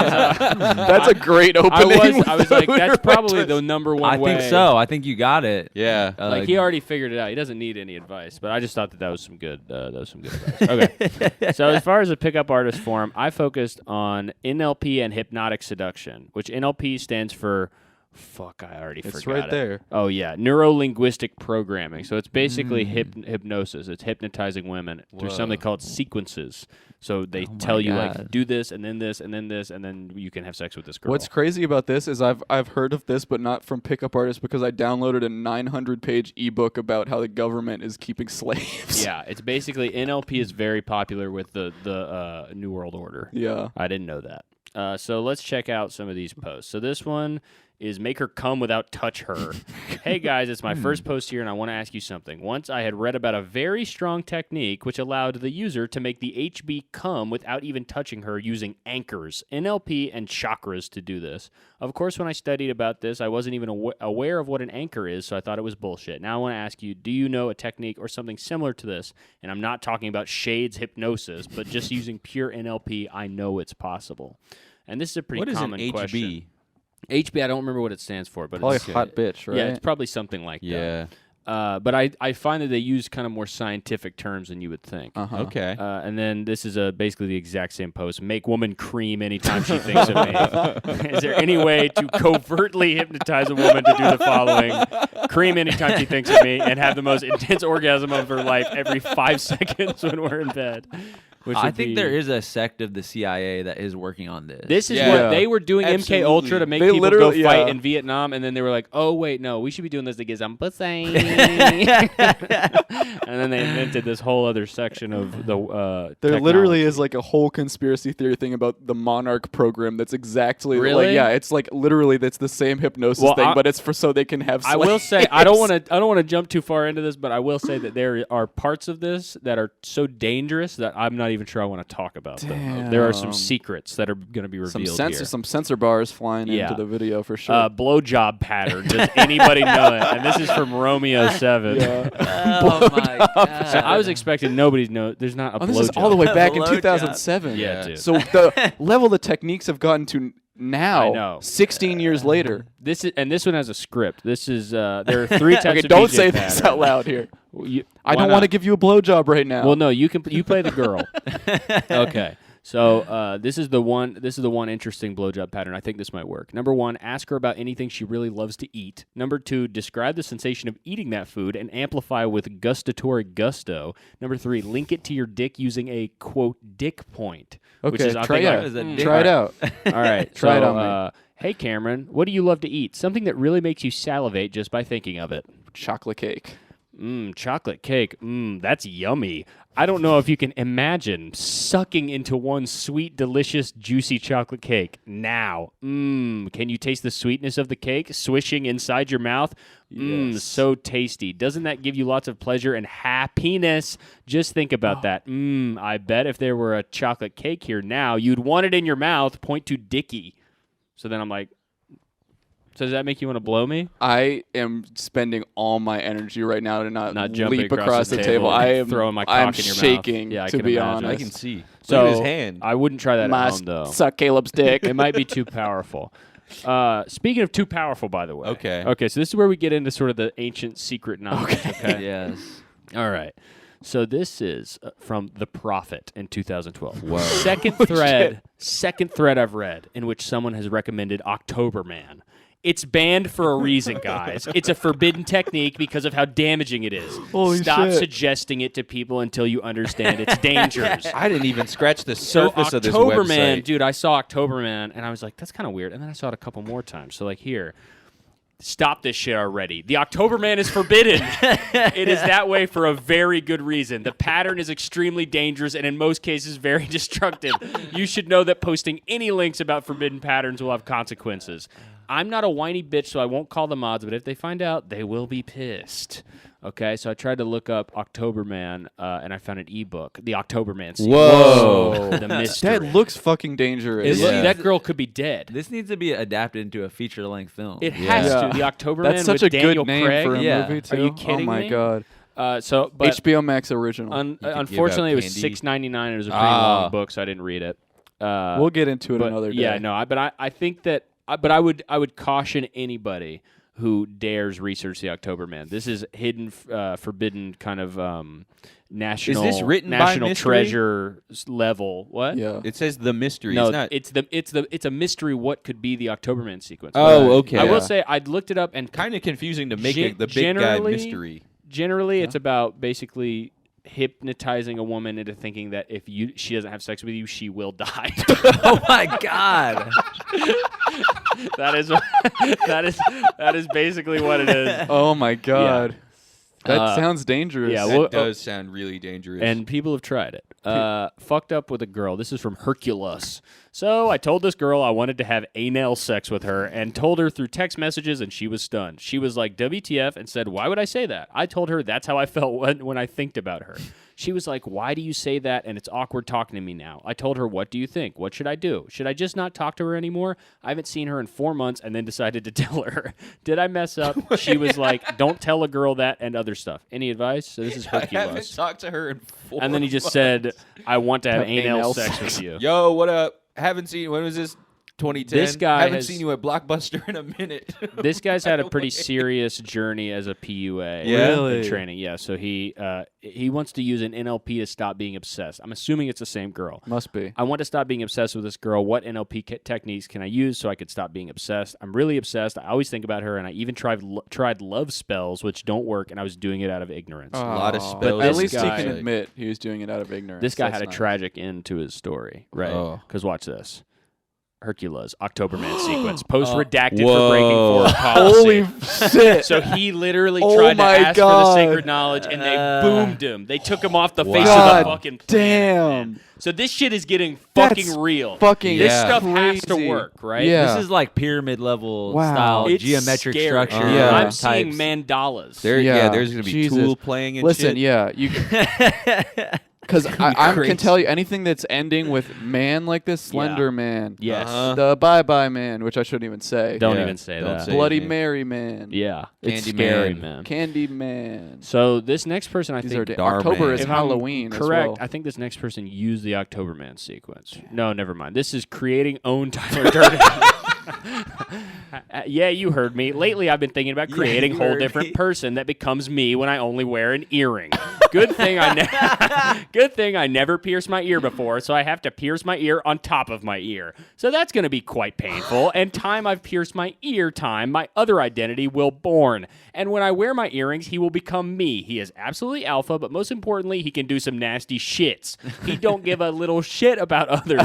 That's a great opening. I was like, that's probably the number one I way. think so. I think you got it. Yeah. Like he already figured it out. He doesn't need any advice, but I just thought that was some good. Advice. Okay. So as far as the Pickup Artist forum, I focused on NLP and hypnotic seduction, which NLP stands for. Fuck, I already forgot. It's right it. there. Oh yeah, neuro-linguistic programming. So it's basically hypnosis. It's hypnotizing women through something called sequences. So they tell you like God. do this and then this and then this and then you can have sex with this girl. What's crazy about this is I've heard of this, but not from Pickup Artists because I downloaded a 900-page ebook about how the government is keeping slaves. Yeah, it's basically NLP is very popular with the New World Order. Yeah. I didn't know that. So let's check out some of these posts. So this one is make her come without touch her. Hey guys, it's my first post here and I want to ask you something. Once I had read about a very strong technique which allowed the user to make the HB come without even touching her using anchors, NLP, and chakras to do this. Of course, when I studied about this, I wasn't even aware of what an anchor is, so I thought it was bullshit. Now I want to ask you, do you know a technique or something similar to this? And I'm not talking about shades hypnosis, but just using pure NLP, I know it's possible. And this is a pretty What is an common HB? question. HB, I don't remember what it stands for, but Probably it's hot bitch, right? Yeah, it's probably something like Yeah. that. But I find that they use kind of more scientific terms than you would think. Okay. And then this is basically the exact same post. Make woman cream anytime she thinks of me. Is there any way to covertly hypnotize a woman to do the following? Cream anytime she thinks of me and have the most intense orgasm of her life every 5 seconds when we're in bed. I think there is a sect of the CIA that is working on this. This is what they were doing. Absolutely. MK Ultra to make They people go literally- fight in Vietnam, and then they were like, "Oh wait, no, we should be doing this to get some pussy." And then they invented this whole other section of the. There literally is like a whole conspiracy theory thing about the Monarch program that's exactly Really? like it's like literally that's the same hypnosis thing, but it's for so they can have I will say I don't want to jump too far into this, but I will say that there are parts of this that are so dangerous that I'm not even sure I want to talk about them. There are some secrets that are going to be revealed here. some sensor bars flying into the video for sure. Blowjob pattern. Does anybody know it? And this is from Romeo 7. Oh my god! So I was expecting nobody's know. There's not a this blowjob. is all the way back in Blowjob. 2007. Yeah, dude. So the level the techniques have gotten to now, I know. 16 years later. This one has a script. This is there are 3 types Okay, of don't DJ say patterns. this out loud here. I Why don't not? want to give you a blowjob right now. Well, no, you play the girl. Okay. So this is the one interesting blowjob pattern. I think this might work. Number 1, ask her about anything she really loves to eat. Number 2, describe the sensation of eating that food and amplify with gustatory gusto. Number 3, link it to your dick using a quote dick point. Which Okay, is, I try think, it. Try it out. All right, Try it so, on me. hey Cameron, what do you love to eat? Something that really makes you salivate just by thinking of it. Chocolate cake. Chocolate cake. That's yummy. I don't know if you can imagine sucking into one sweet, delicious, juicy chocolate cake now. Can you taste the sweetness of the cake swishing inside your mouth? Yes. So tasty. Doesn't that give you lots of pleasure and happiness? Just think about that. I bet if there were a chocolate cake here now, you'd want it in your mouth. Point to Dickie. So then I'm like, so does that make you want to blow me? I am spending all my energy right now to not jumping leap across the table. and I am throwing my cock I'm in your shaking, mouth. Yeah, I to can be imagine. honest. I can see. So Look at his hand. I wouldn't try that at Must home, though. suck Caleb's dick. It might be too powerful. Speaking of too powerful, by the way. Okay. Okay, so this is where we get into sort of the ancient secret knowledge. Okay. Yes. All right. So this is from The Prophet in 2012. Whoa. Second thread I've read in which someone has recommended October Man. It's banned for a reason, guys. It's a forbidden technique because of how damaging it is. Holy Stop shit. suggesting it to people until you understand its dangers. I didn't even scratch the So surface of this October website. Man, dude, I saw October Man, and I was like, that's kind of weird. And then I saw it a couple more times. So, like, here, stop this shit already. The October Man is forbidden. It is that way for a very good reason. The pattern is extremely dangerous and in most cases very destructive. You should know that posting any links about forbidden patterns will have consequences. I'm not a whiny bitch, so I won't call the mods, but if they find out, they will be pissed. Okay, so I tried to look up October Man, and I found an ebook, The October Man Secret. Whoa. The mystery. That looks fucking dangerous. That girl could be dead. This needs to be adapted into a feature-length film. It has Yeah. to. The October That's Man such with a Daniel good name Craig. for a Yeah. movie, too. Are you kidding Oh, my me? God. But HBO Max original. unfortunately, it was candy. $6.99. It was a pretty long book, so I didn't read it. We'll get into it But another day. yeah, no, but I think that, but I would caution anybody who dares research the October Man. This is hidden, forbidden kind of national. Is this written by national mystery? treasure level? What? Yeah. It says the mystery. No, It's not. it's a mystery. What could be the October Man sequence? Oh, okay. I will Yeah. say I'd looked it up and Kind of confusing to make Gen- it the big guy generally- mystery. Generally, it's about basically hypnotizing a woman into thinking that if she doesn't have sex with you, she will die. Oh my god! that is basically what it is. Oh, my God. That Uh, sounds dangerous. yeah, That well, does sound really dangerous. And people have tried it. Fucked up with a girl. This is from Hercules. So I told this girl I wanted to have anal sex with her and told her through text messages, and she was stunned. She was like, WTF, and said, why would I say that? I told her that's how I felt when I think about her. She was like, why do you say that? And it's awkward talking to me now. I told her, what do you think? What should I do? Should I just not talk to her anymore? I haven't seen her in 4 months and then decided to tell her. Did I mess up? She was like, don't tell a girl that and other stuff. Any advice? So this is I haven't Hercules. talked to her in 4 And then he just months. said, I want to have Have anal anal sex sex. with you. Yo, what up? Haven't seen. When was this? 2010. This guy haven't has- seen you at Blockbuster in a minute. This guy's By had a the pretty way. serious journey as a PUA. Yeah? Really? In training. Yeah. So he wants to use an NLP to stop being obsessed. I'm assuming it's the same girl. Must be. I want to stop being obsessed with this girl. What NLP techniques can I use so I could stop being obsessed? I'm really obsessed. I always think about her, and I even tried love spells, which don't work, and I was doing it out of ignorance. A lot of Oh. spells. But at This least he guy- can admit he was doing it out of ignorance. This guy That's had a nice. tragic end to his story, right? Oh. Because watch this. Hercules, Octoberman sequence, post redacted Whoa. for breaking foreign policy. Holy shit! So he literally Oh tried to my ask for the God. sacred knowledge, and they boomed him. They took him off the face of God the fucking planet. damn. man. So this shit is getting That's fucking real. Fucking This Yeah. stuff has to crazy. work, right? Yeah. This is like pyramid level Wow. style It's geometric scary. structure. Yeah. I'm types. seeing mandalas. Yeah, There's gonna be Jesus. Tool playing and Listen, shit. yeah, you because I can Crazy. tell you anything that's ending with man like this, Slender Man, Yes. Uh-huh. the Bye Bye Man, which I shouldn't even say, Don't Yeah. even say Don't that. say Bloody his name. Mary Man, Yeah. It's Candy scary, Man. man. Candy Man. So this next person, I These think, are Dar October Man. is if I'm Halloween. correct, as well. I think this next person used the Octoberman sequence. No, never mind. This is creating own Tyler Durden. Yeah, you heard me. Lately, I've been thinking about creating a you whole heard different me. person that becomes me when I only wear an earring. Good thing good thing I never pierced my ear before, so I have to pierce my ear on top of my ear. So that's going to be quite painful. And time I've pierced my ear, my other identity will born. And when I wear my earrings, he will become me. He is absolutely alpha, but most importantly, he can do some nasty shits. He don't give a little shit about others.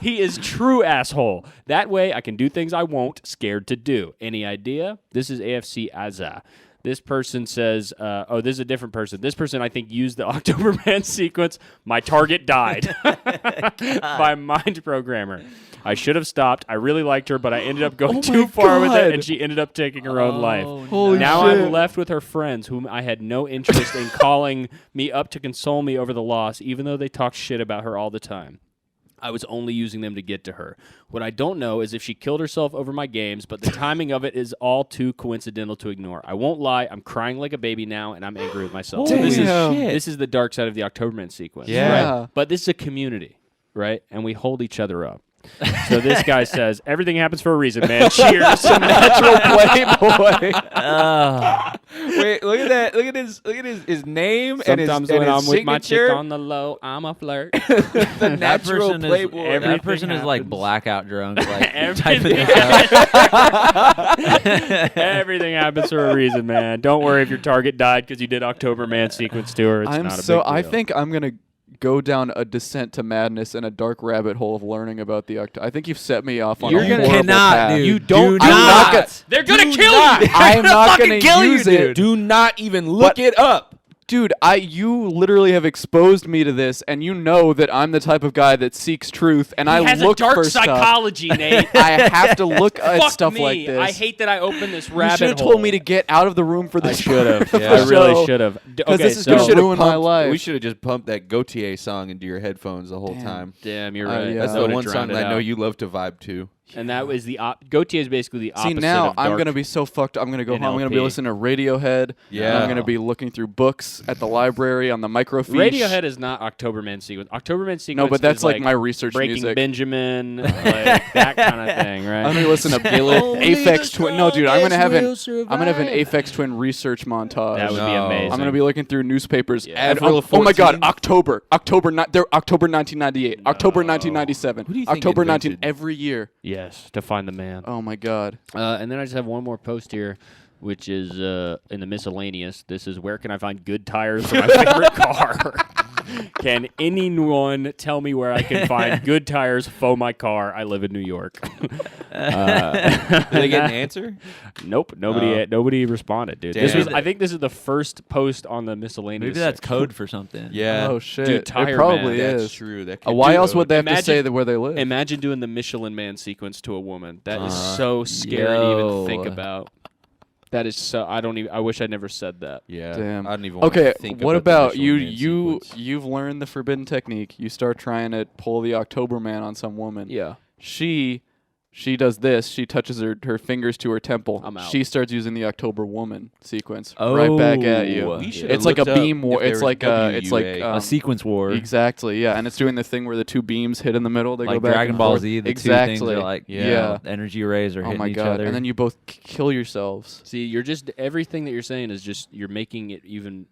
He is true asshole. That way, I can do things I won't scared to do. Any idea? This is AFC Azza. This person says, this is a different person. This person, I think, used the Octoberman sequence. My target died by mind programmer. I should have stopped. I really liked her, but I ended up going too far with it, and she ended up taking her own life. Holy Now shit. I'm left with her friends, whom I had no interest in calling me up to console me over the loss, even though they talked shit about her all the time. I was only using them to get to her. What I don't know is if she killed herself over my games, but the timing of it is all too coincidental to ignore. I won't lie, I'm crying like a baby now, and I'm angry with myself. So Holy shit. this is the dark side of the Octoberman sequence. Yeah. Right? But this is a community, right? And we hold each other up. So this guy says, everything happens for a reason, man. Cheers. Natural playboy. Wait, look at that. Look at his name and his, Sometimes and when his I'm with my chick signature. on the low, I'm a flirt. The That natural person playboy. is Everything that person is like happens. blackout drunk, like Everything typing this out. Everything happens for a reason, man. Don't worry if your target died because you did Octoberman sequence to her. It's I'm not a so. big I deal. think I'm gonna go down a descent to madness and a dark rabbit hole of learning about the October. I think you've set me off on You're a gonna horrible cannot, path. dude. You Do don't. not. I'm not gonna- they're gonna Do kill not. you. I'm not fucking gonna kill you, use it. Do not even look it up. Dude, you literally have exposed me to this, and you know that I'm the type of guy that seeks truth, and He I has look a dark for stuff. psychology, Nate. I have to look at Fuck stuff me. like this. I hate that I opened this You rabbit should have hole. told me to get out of the room for I this. should have. part of Yeah. the I really show. should have. 'Cause Okay, this is so gonna ruin my life. We should have just pumped that Gautier song into your headphones the whole Damn. time. damn, you're Oh, right. yeah. That's I the would've one song drowned that it I know out. you love to vibe to. And that was the Gautier is basically the opposite. See, now of I'm dark. going to be so fucked. I'm going to go home. I'm going to be NLP. listening to Radiohead. Yeah. I'm going to be looking through books at the library on the microfiche. Radiohead is not Octoberman sequence. Octoberman sequence. No, but that's is like my research Breaking music. Benjamin, like that kind of thing, right? I'm going to listen to Aphex Twin. No, dude, I'm going to have an Aphex Twin research montage. That would be No. amazing. I'm going to be looking through newspapers. Yeah. And, Avril oh my God, 14. October 1998, October 1997, Who do you think October 19 invented? every year. Yes, to find the man. Oh my God. And then I just have one more post here, which is in the miscellaneous. This is where can I find good tires for my favorite car? Can anyone tell me where I can find good tires for my car? I live in New York. Did they get an answer? Nope, nobody responded, dude. This Damn. was, I think this is the first post on the miscellaneous. Maybe that's section. code for something. Yeah. Oh shit. Dude, Tire it probably Man. That's is. true. That Why could else be would they have to Imagine- say that where they live? Imagine doing the Michelin Man sequence to a woman. That is Uh-huh. so scary to even Yo. think about. That is so. I wish I'd never said that. Yeah. Damn. I don't even want Okay, to think what about about the you? Michelin Man sequence. You've learned the forbidden technique. You start trying to pull the October Man on some woman. Yeah. She She does this. She touches her fingers to her temple. I'm out. She starts using the October Woman sequence right back at you. Oh. We should've It's like a looked up beam war. if It's there like was it's like WUA. A sequence war. exactly, yeah, and it's doing the thing where the two beams hit in the middle. They Like go back Dragon and Ball forth. Z, the exactly. two things are like Yeah. energy rays are Oh hitting my each god! other. And then you both kill yourselves. See, you're just everything that you're saying is just you're making it even.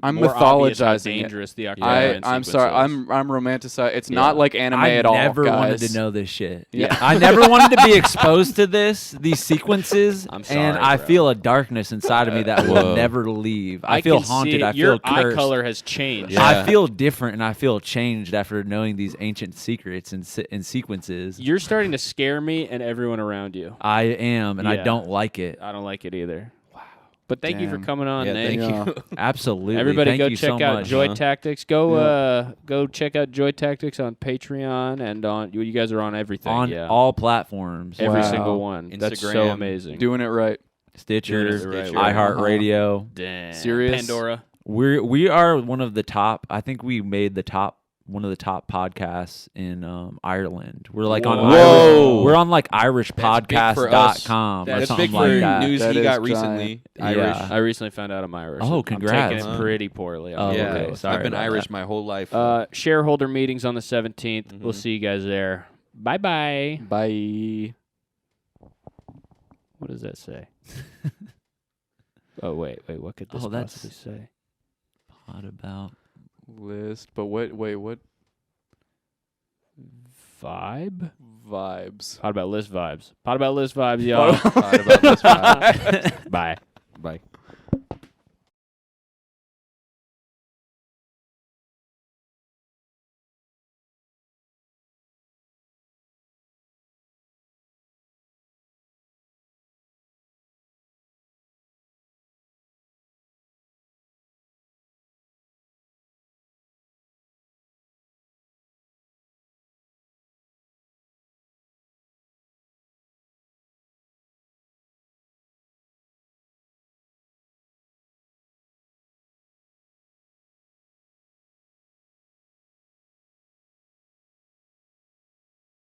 I'm more obvious how mythologizing it. dangerous the October I'm sorry. I'm romanticizing. It's not like anime I at all. never wanted guys. to know this shit. Yeah. I never wanted to be exposed to these sequences, I'm sorry, and I bro. feel a darkness inside of me that will Whoa. never leave. I feel can see haunted. it. I Your feel eye cursed. color has changed. Yeah. I feel different, and I feel changed after knowing these ancient secrets and sequences. You're starting to scare me and everyone around you. I am, and I Yeah. don't like it. I don't like it either. Wow. But thank you for Damn. coming on, Yeah, Nate. thank you. Absolutely. Everybody Thank go you check so out much. Joy Tactics. Go Yeah. check out Joy Tactics on Patreon and on you guys are on everything. on yeah. all platforms. Every Wow. single one. That's so Instagram. amazing. Doing it right. Stitcher, Doing it the right way. iHeartRadio. Damn. Serious? Pandora. We are one of the top. I think we made one of the top podcasts in Ireland. We're like on Whoa. we're on like big for us. irishpodcast.com or That's That's something big like for that. news That he is got giant. recently. Yeah. Irish. I recently found out I'm Irish. Oh, I'm congrats. taking it pretty poorly. Oh, Yeah, okay. Sorry I've been about Irish that. my whole life. Shareholder meetings on the 17th. We'll see you guys there. Bye-bye. Bye. What does that say? Oh, wait. What could this Oh, that's- possibly say? Pod about List, but what? Wait, what? Vibe? Vibes. Pot about list vibes. Pot about list vibes, y'all. What about this? Bye. Bye.